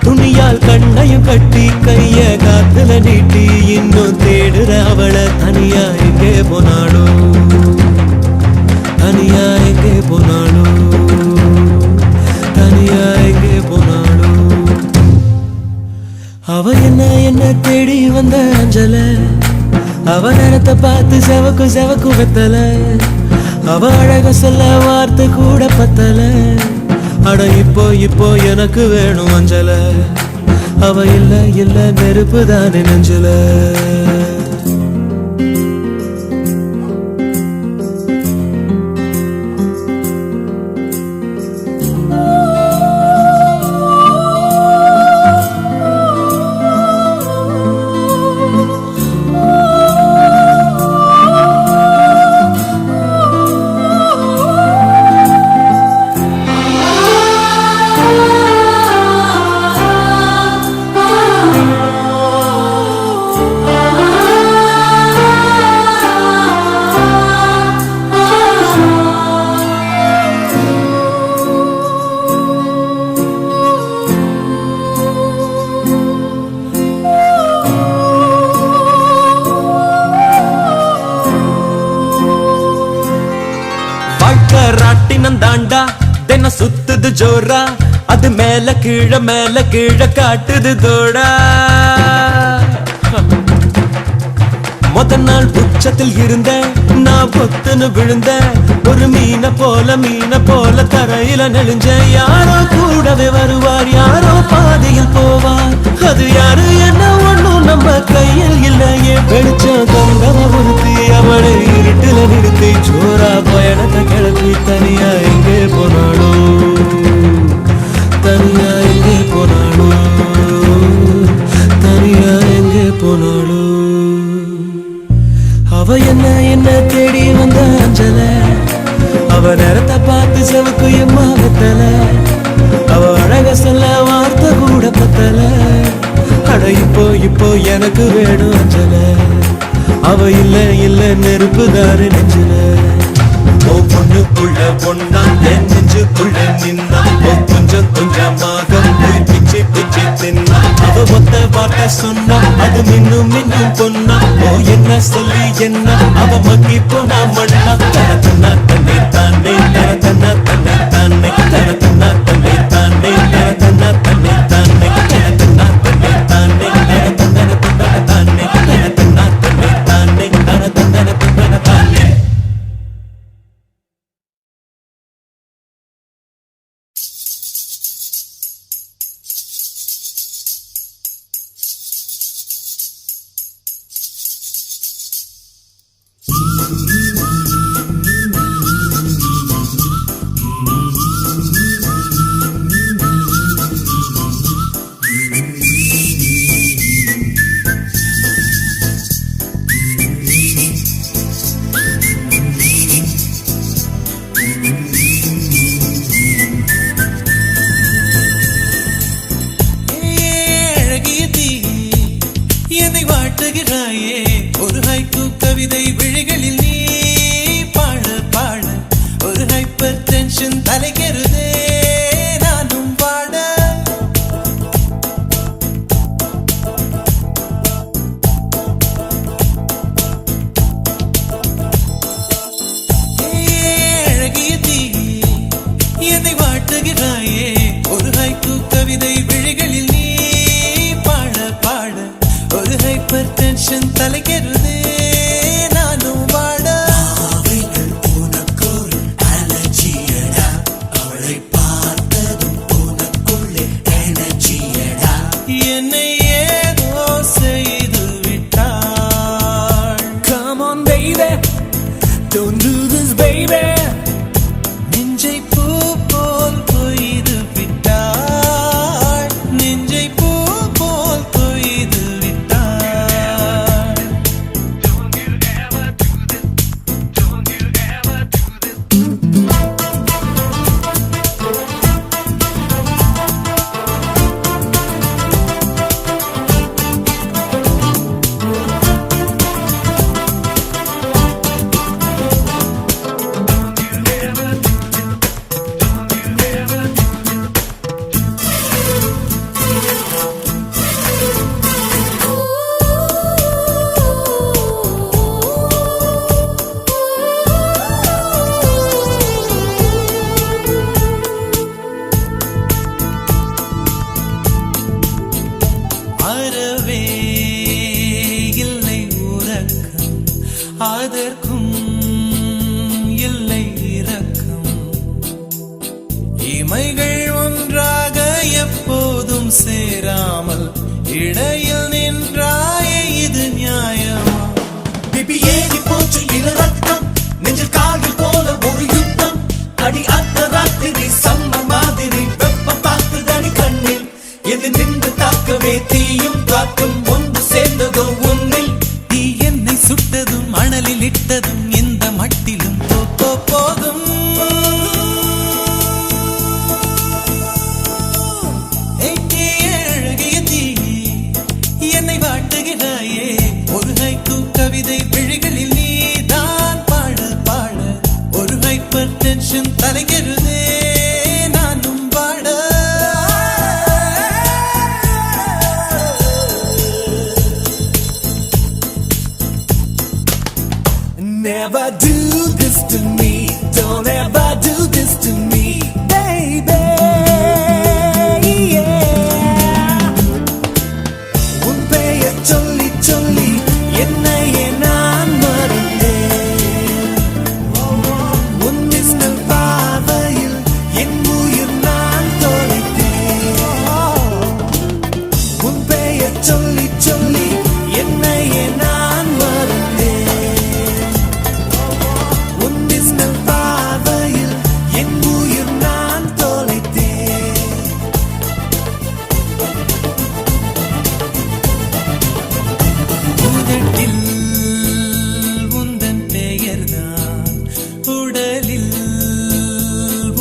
Speaker 1: துணியால் கண்ணையும் கட்டி கைய காத்துல நீட்டி இன்னும் தேடுற அவளை. தனியா எங்கே போனாளோ, தனியா எங்கே போனாளோ, தனியா எங்கே போனாளோ. அவ என்ன தேடி வந்த அஞ்சல, அவ நேரத்தை பார்த்து செவக்கும் வெத்தல, அவ அழக சொல்ல வார்த்தை கூட பத்தல. அட இப்போ எனக்கு வேணும் அஞ்சல, அவ இல்ல நெருப்பு தானே நெஞ்சல. ராட்டினம் தாண்டா தின சுத்துது ஜோரா, அது மேல கீழ காட்டுது தோடா. முத நாள் உச்சத்தில் இருந்த நான் பொத்துன்னு விழுந்த, ஒரு மீன போல தரையில நெளிஞ்ச. யாரோ கூடவே வருவார், யாரோ பாதையில் போவார், அது யாரு என்ன ஒண்ணும் நம்ம கையில் இல்லையே. வெளிச்சம் தந்தவ ஒருத்தி அவளை இருட்டுல நிறுத்தி, சோரா பயணத்தை கிளப்பி தனியா எங்கே போனாளோ, தனியா எங்கே போனாளோ, தனியா எங்கே போனாளோ. அவ என்ன தேடி வந்த அஞ்சல, அவ நேரத்தை பார்த்து செவக்கு எம்மா வெத்தல, அவ அழக சொல்ல வார்த்தை கூட பத்தல. அட இப்போ எனக்கு வேணும் அஞ்சல, அவ இல்ல நெருப்பு தாரு நெஞ்சல. பொண்ணுக்குள்ள பொண்ணா என் நெஞ்சுக்குள்ள நின்னா, கொஞ்சமாக உயிர் பிச்சு தின்னா. அவ ஒத்த வார்த்தை சொன்னா அது மின்னும் பொன்னா. என்ன சொல்லி என்ன அவ மக்கி போனா மண்ணா. தன தன்னை தானே, தன தன்னை தானே, தன தன்னை தானே, தன தன்னை தானே, தன தன்னை தானே, தன
Speaker 8: தலைக்கிறதே நானும் வாட உனக்கொரு அலர்ஜியடா அவளை பார்த்ததும் உனக்குள்ளே எனர்ஜியடா என்னை ஏதோ செய்து விட்டாள். Come on baby, don't do this baby. நெஞ்சை பூ போல் கொய்து விட்டாள். நெஞ்சை பூ போல் கொய்து விட்டாள். அறவே இல்லை உறக்கம் அதற்கும் இல்லை இரக்கம். இமைகள் ஒன்றாக எப்போதும் சேராமல் இடையில் நின்றாயே இது நியாயமா? பிபி ஏறி போச்சு இரு ரத்தம் நெஞ்சில் கால்கள் போல ஒரு யுத்தம். அடி அத்த ராத்திரி சம்ம மாதிரி வெப்பம் தாக்குதடி கண்ணில் எது நின்று தாக்கவே தீயும் காற்றும் ஒன்று சேர்ந்ததோ உன்னில். தீ என்னை சுட்டதும் மணலில் இட்டதும் எந்த மட்டிலும் போதும். அழகிய தீ என்னை வாட்டுகிறாயே ஒரு ஹைக்கூ கவிதை விழிகளில் நீதான் பாட பாட ஒரு ஹைப்பர் டென்ஷன் தலைகிறதே நானும் பாட. Never do this to me, don't ever do this to me, baby. Yeah. உன் பெயர் சொல்லி சொல்லி என்னையே நான் மறந்தேன். உன் மின்னல் பார்வையில் என் உயிர் நான் தொலைத்தேன். உன் பெயர் சொல்லி சொல்லி என்னையே நான் மறந்தேன். உன் மின்னல் பார்வையில் என் உயிர் நான் தொலைத்தேன். உதட்டில் உந்தன் பெயர்தான் உடலில்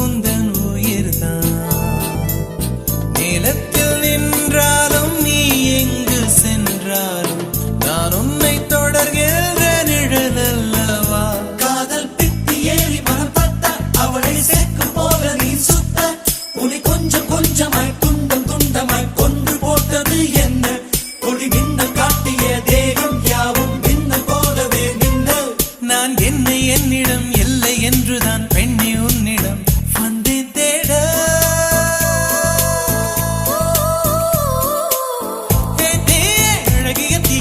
Speaker 8: உந்தன் உயிர்தான். நிலத்தில் நின்றாலும் நீ எங்கு சென்றாலும் நான் உன்னை தொடர்கின்ற நிழல் அல்லவா? காதல் பித்தி ஏறி மனம் பத்த அவளை சேர்க்கும் போல நீ சுத்த உன்னை கொஞ்சம் கொஞ்சமாய் துண்டம் துண்டமாய் கொன்று போட்டது என்ன? ஒளி மின்னல் காட்டிய தேகம் யாவும் மின்னல் போலவே மின்னல். நான் என்னை என்னிடம் இல்லை என்றுதான் பெண்ணி உன்னிடம் வந்தேன் தேட. அழகிய தீ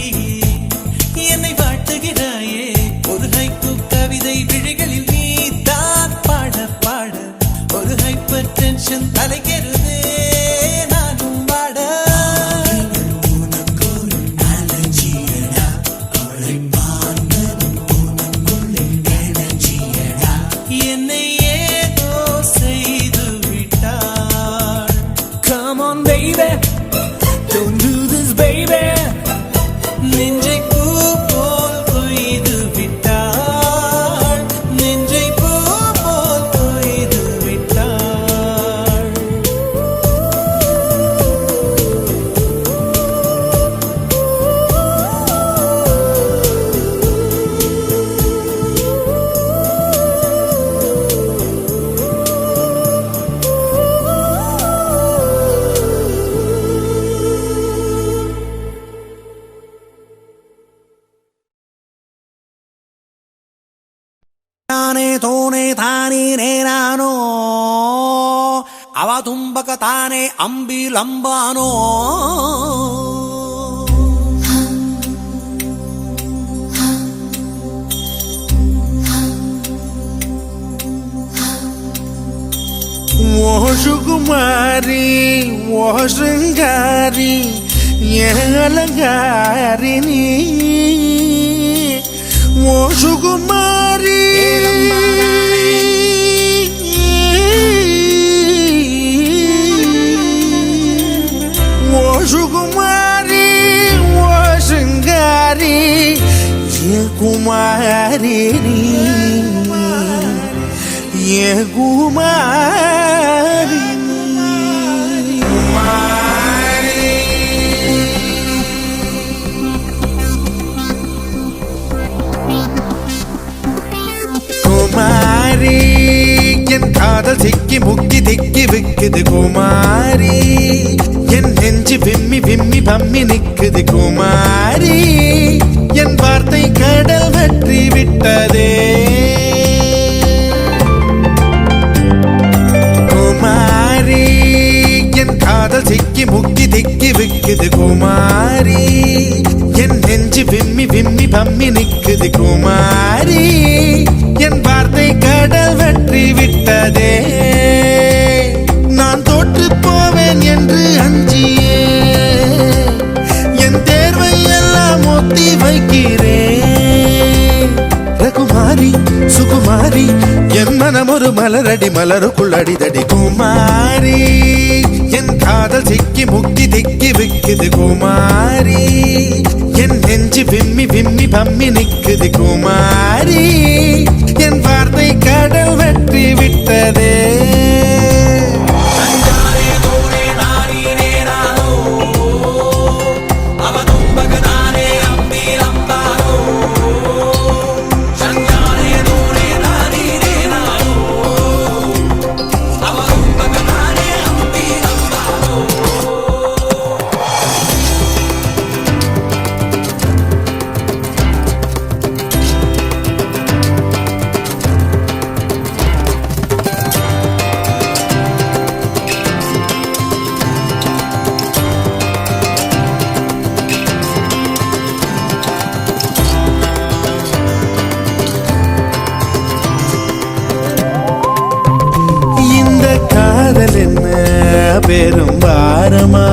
Speaker 8: என்னை வாட்டுகிறாயே ஒரு ஹைக்கூ கவிதை விழிகளில் நீதான் பாட பாட ஒரு ஹைப்பர் டென்ஷன் தலைக்கிறதே நானும் வாட. உனக்கொரு அலர்ஜியடா அவளை பார்த்ததும் உனக்குள்ளே எனர்ஜியடா என்னை ஏதோ செய்து விட்டாள். Come on baby, don't do this baby. நெஞ்சை பூ போல் கொய்து விட்டாள். நெஞ்சை பூ போல் கொய்து விட்டாள். ತಾನೇ ತೋನೆ ತಾನೇ ನೇನಾನೋ ಅವ ತುಂಬಕ ತಾನೇ ಅಂಬಿಲಂಬಾನೋ சுகுமாரி ஓ சிங்காரி என் அலங்காரி நீ ஓ சுகுமாரி ஓ சுகுமாரி ஓ சிங்காரி என் குமாரி நீ என் குமாரி குமாரி என் காதல் சிக்கி முக்கி திக்கி விக்குது குமாரி என் நெஞ்சு விம்மி விம்மி பம்மி நிக்குது குமாரி என் வார்த்தை கடல் வற்றி விட்டதே குமாரி என் காதல் சிக்கி முக்கி திக்கி விக்குது குமாரி என் நெஞ்சு விம்மி விம்மி பம்மி நிக்குது குமாரி என் வார்த்தை கடல் வற்றி விட்டதே நான் தோற்று போவேன் என்று அஞ்சியே என் தேர்வை எல்லாம் ஒத்தி வைக்கிறேன் ரகுமாரி சுகுமாரி என் மனம் ஒரு மலரடி மலருக்குள் அடிதடி குமாரி என் காதல் சிக்கி முக்கி திக்கி விக்குது குமாரி என் நெஞ்சு விம்மி விம்மி பம்மி நிக்குது குமாரி என் வார்த்தை கடல் வெற்றி விட்டதே பெரும் பாரமா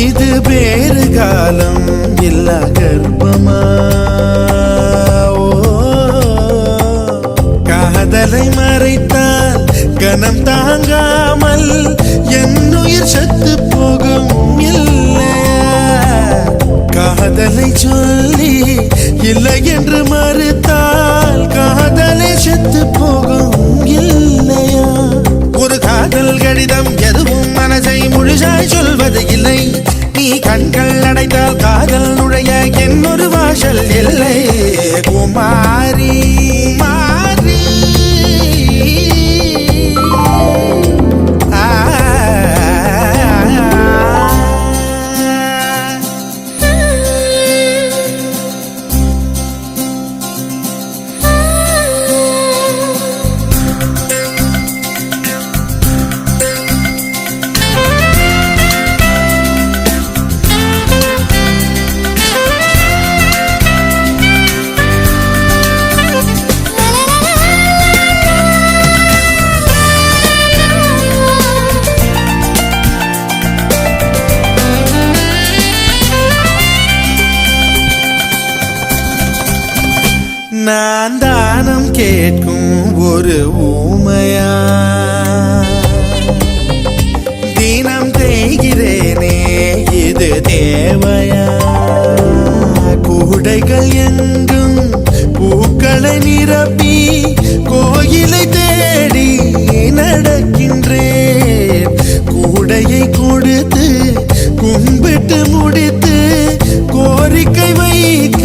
Speaker 8: இது வேறு காலம் இல்ல கர்ப்பமா காதலை மறைத்தால் கனம் தாங்காமல் என் உயிர் செத்து போகும் இல்லையா காதலை சொல்லி இல்லை என்று மறுத்தால் காதலை செத்து போகும் இல்லையா ஒரு காதல் கடிதம் எதுவும் மனசை முழுசாய் சொல்வது இல்லை நீ கண்கள் அடைத்தால் காதல் நுழைய என்னொரு வாசல் இல்லை குமாரி மாறி நான் தானம் கேட்கும் ஒரு ஊமையா தினம் தேய்கிறேனே இது தேவையா கூடைகள் எங்கும் பூக்களை நிரப்பி கோயிலை தேடி நடக்கின்றேன் கூடையை கொடுத்து கும்பிட்டு முடித்து கோரிக்கை வைக்க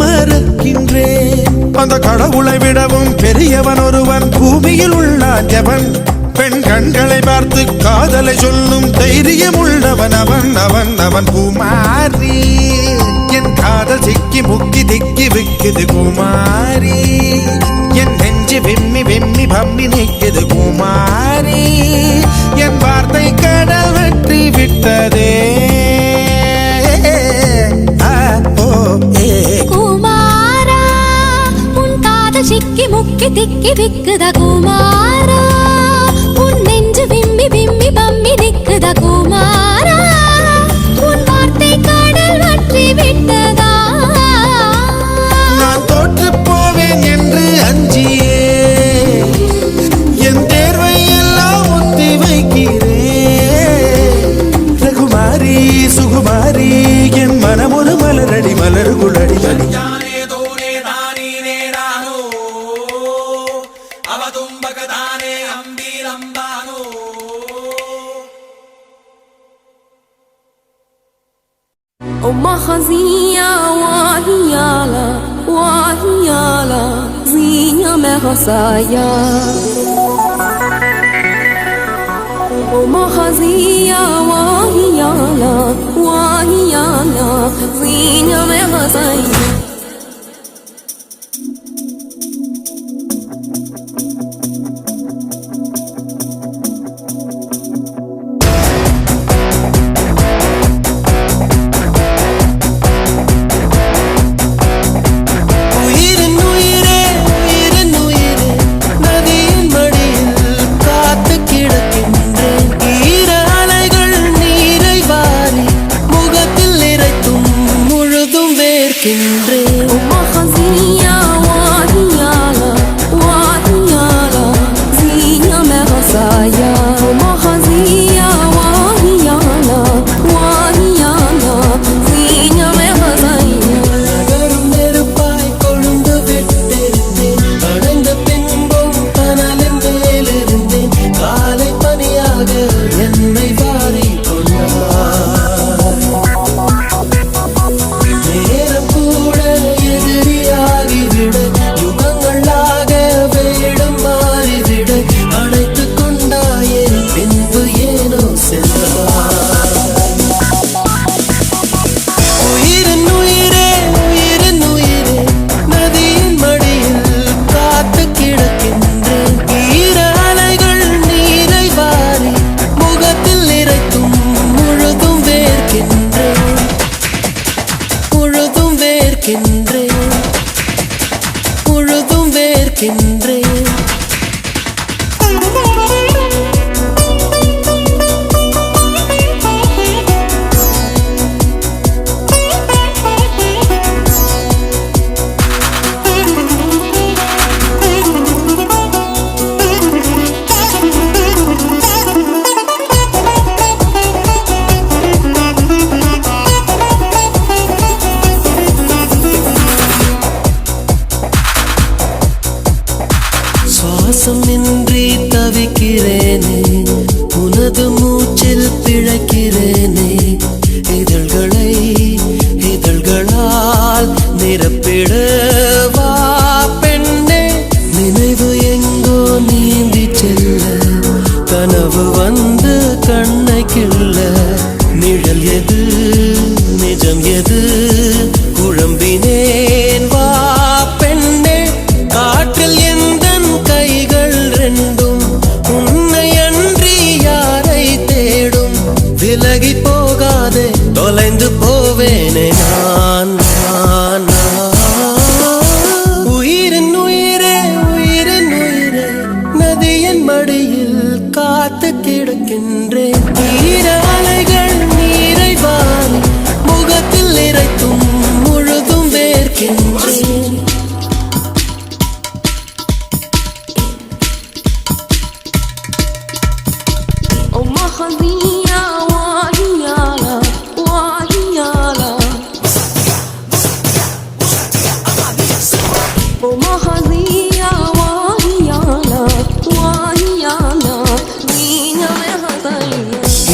Speaker 8: மறக்கின்றேன் அந்த கடவுளை விடவும் பெரியவன் ஒருவன் பூமியில் உள்ளான் எவன் பெண் கண்களை பார்த்து காதலை சொல்லும் தைரியம் உள்ளவன் அவன் அவன் அவன் குமாரி என் காதல் சிக்கி முக்கி திக்கி விக்குது குமாரி என் நெஞ்சு விம்மி விம்மி பம்மி நிற்குது குமாரி என் வார்த்தை கடல் வெற்றி விட்டதே
Speaker 2: குமாரா உன் காதல் சிக்கி முக்கி திக்கி விக்குதா குமாரா உன் நெஞ்சு விம்மி விம்மி பம்மி நிக்குதா குமாரா உன் வார்த்தை கடல் வற்றி விட்டதா
Speaker 8: நான் தோற்று போவேன் என்று அஞ்சியே என் தேர்வை எல்லாம் ஒத்தி வைக்கிறேன் ரகுமாரி சுகுமாரி என் மனம் ஒரு மலரடி மலர் குழடி
Speaker 6: Mahazia wahiala wahiala zinha merosaya Mahazia wahiala wahiala zinha merosaya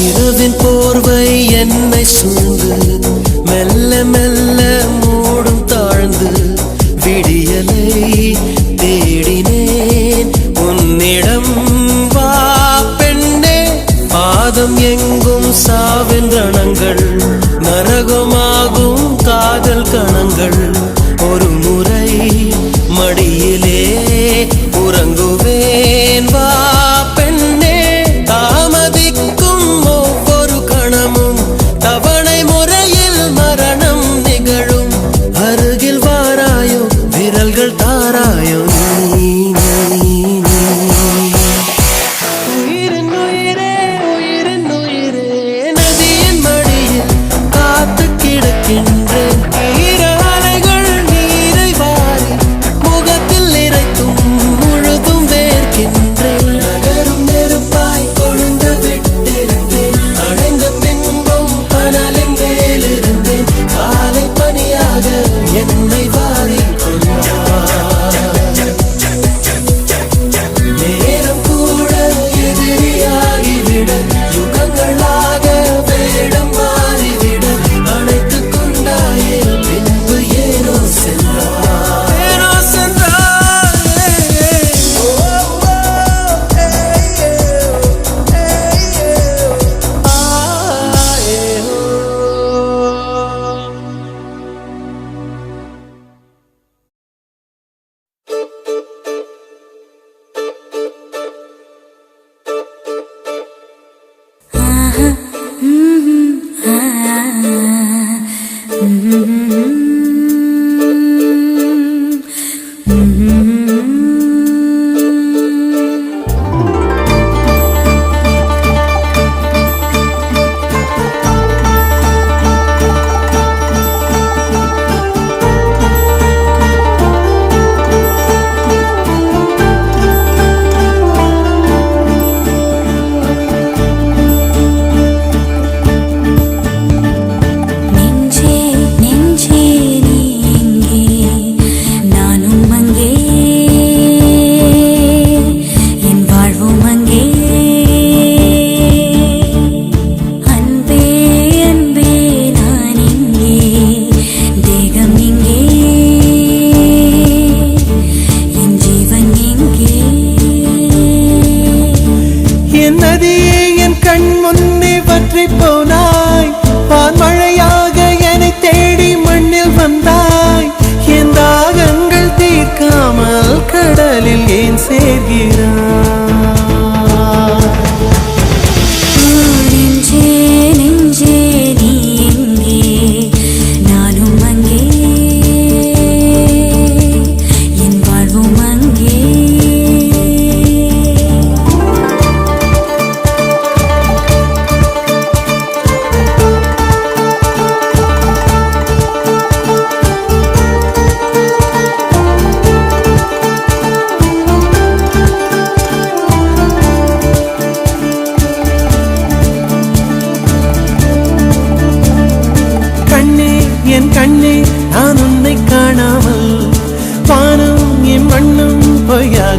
Speaker 1: இரவின் போர்வை என்னை சூழ்ந்து மெல்ல மெல்ல மூடும் தாழ்ந்து விடியலை தேடினேன் உன்னிடம் வா பெண்ணே பாதம் எங்கும் சாவின் ரணங்கள் நரகமாகும் காதல் கணங்கள் ஒரு முறை மடியிலே உறங்குவேன் வா பெண்ணே தாமதிக்கும் ஒவ்வொரு கணமும் தவணை முறையில் மரணம் நிகழும் அருகில் வாராயோ விரல்கள் தாராயோ நீ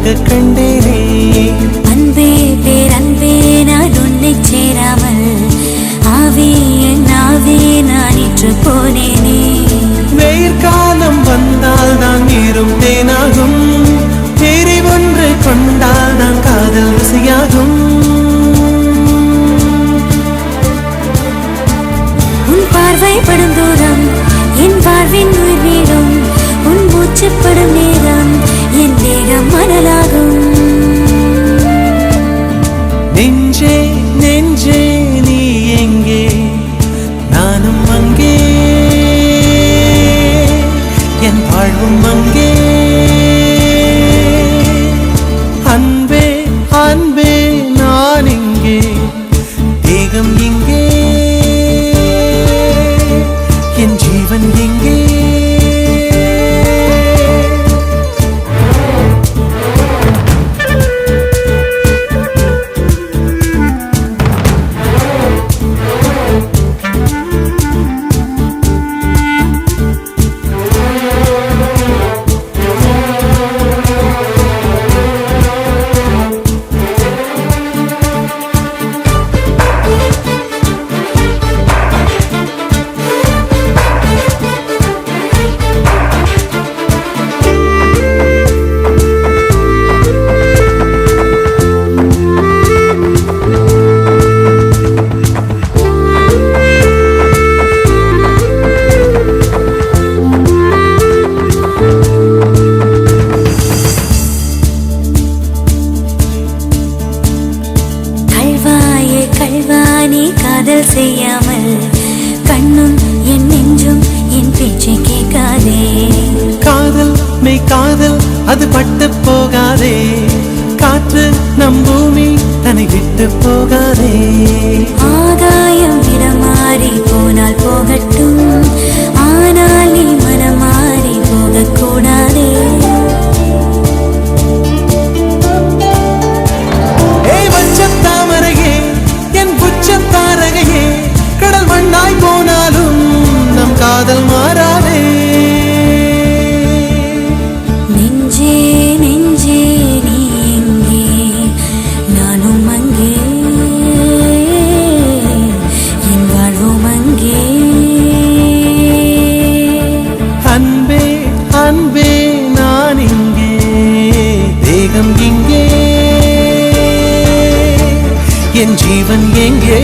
Speaker 3: உனக்காக கண்டேனே.
Speaker 6: அன்பே பேரன்பே நான் உன்னை சேராமல் ஆவே என் ஆவே நான் இன்று போனேனே.
Speaker 3: வெயிற்காலம் வந்தால் தான் நீரும் தேனாகும், தேரி ஒன்று கொண்டால் தான் காதல் ருசியாகும்.
Speaker 6: உன் பார்வை படும் தூரம் என் பார்வின் உயிர் வீடும், உன் மூச்சுப்படும் நேரம் என் தேகம் மணலாகும்.
Speaker 3: நெஞ்சே நெஞ்சே நீ எங்கே, நானும் அங்கே, என் வாழ்வும் அங்கே. அன்பே அன்பே நான் இங்கே, தேகம் இங்கே, என் ஜீவன் எங்கே.
Speaker 6: காதல் செய்யாமல் கண்ணும் என் நெஞ்சும் என் பேச்சை கேட்காதே.
Speaker 3: காதல் மெய் காதல் அது பட்டு போகாதே, காற்று நம் பூமி தன்னை விட்டு போகாதே.
Speaker 6: ஆகாயம் இடமாறி போனால் போகட்டும், ஆனால் நீ மனமாறி போகக்கூடாதே.
Speaker 3: தாமரையே என் புச்சம் தாரகையே, கடல் மண்ணாய் போனாலும் நம் காதல் மாறாதே.
Speaker 6: நெஞ்சே நெஞ்சே நீ எங்கே, நானும் அங்கே, என் வாழ்வும் அங்கே.
Speaker 3: அன்பே அன்பே நான் இங்கே, தேகம் இங்கே, என் ஜீவன் எங்கே.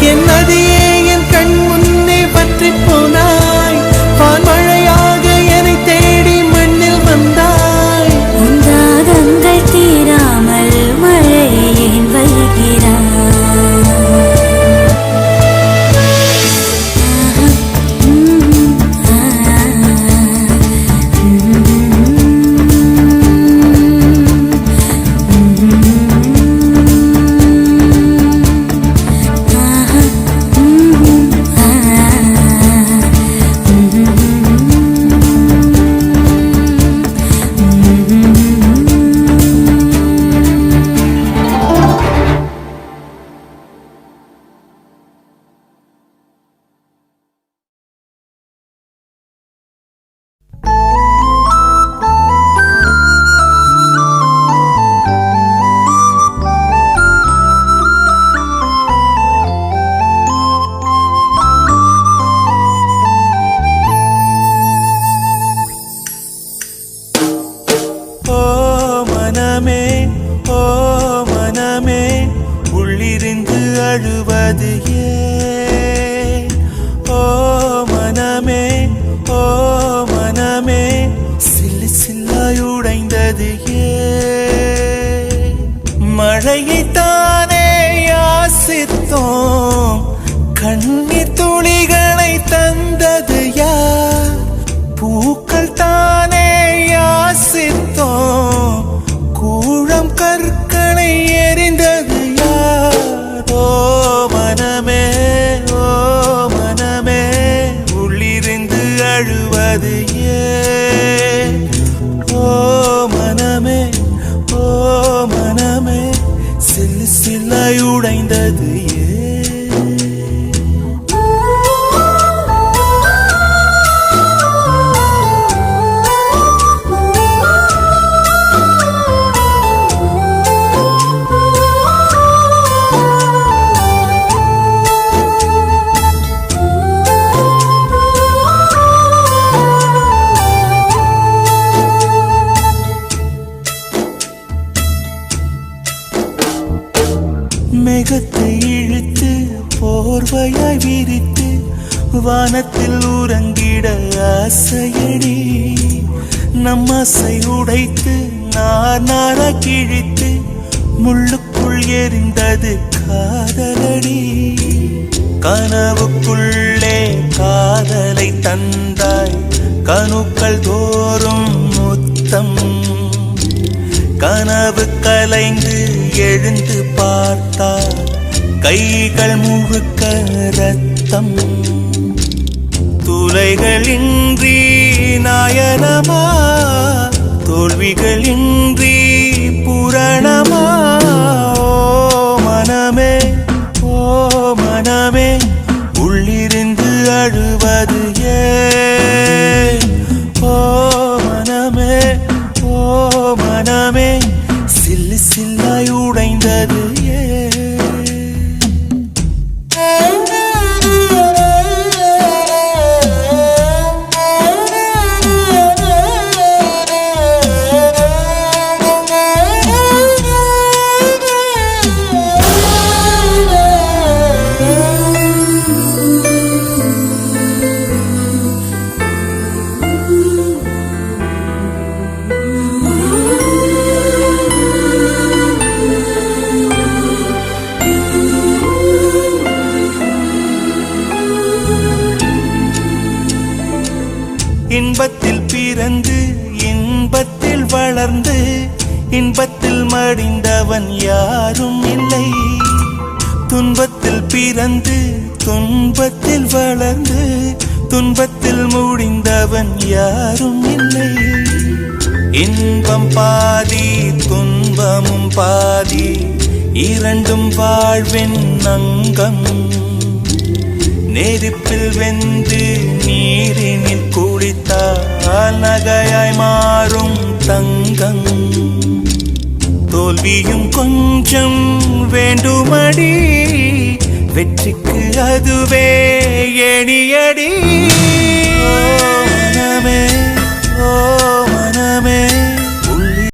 Speaker 3: என் நதியே என் கண் முன்னே பற்றி போனாய், பால்மழையாக என்னை தேடி மண்ணில் வந்தாய்.
Speaker 6: உந்தாதங்கள் தீராமல் மழையை ஏன் வைக்கிறாய்?
Speaker 3: அழுவது ஏன்? ஓ மனமே, ஓ மனமே, சில்லு சில்லாய் உடைந்தது ஏன்? மழையைத்தானே யாசித்தோம், கண்ணீர் துளிகளை தந்தது யார்? பூக்கள் தானே யாசித்தோம், கூழம் கற்களை எறிந்தது யார்? ஓ மனமே, ஓ மனமே, உள்ளிருந்து அழுவது ஏன்? ஓ மனமே, ஓ மனமே, சில்லு சில்லாய் உடைந்தது ஏன்?
Speaker 8: வானத்தில் உறங்கிட ஆசையடி நம் ஆசை உடைத்து நார கிழித்து முள்ளுக்குள் எரிந்தது காதலடி கனவுக்குள்ளே காதலை தந்தாய் கணுக்கள் தோறும் முத்தம் கனவு கலைந்து எழுந்து பார்த்தார் கைகள் முழுக்க ரத்தம் துளைகளின்றி நாயனமா தோல்விகளின்றி புரணமா ஓ மனமே உள்ளிருந்து அழுவது ஏன் ஓ மனமே சில்லு சில்லாய் உடைந்தது ஏன் இன்பத்தில் பிறந்து இன்பத்தில் வளர்ந்து இன்பத்தில் மடிந்தவன் யாரும் இல்லை துன்பத்தில் பிறந்து துன்பத்தில் வளர்ந்து துன்பத்தில் முடிந்தவன் யாரும் இல்லை இன்பம் பாதி துன்பமும் பாதி இரண்டும் வாழ்வின் அங்கம் நெருப்பில் வெந்து நீரினில் குளித்தால் நகையாய் மாறும் தங்கம் தோல்வியும் கொஞ்சம் வேண்டுமடி வெற்றிக்கு அதுவே எணியடி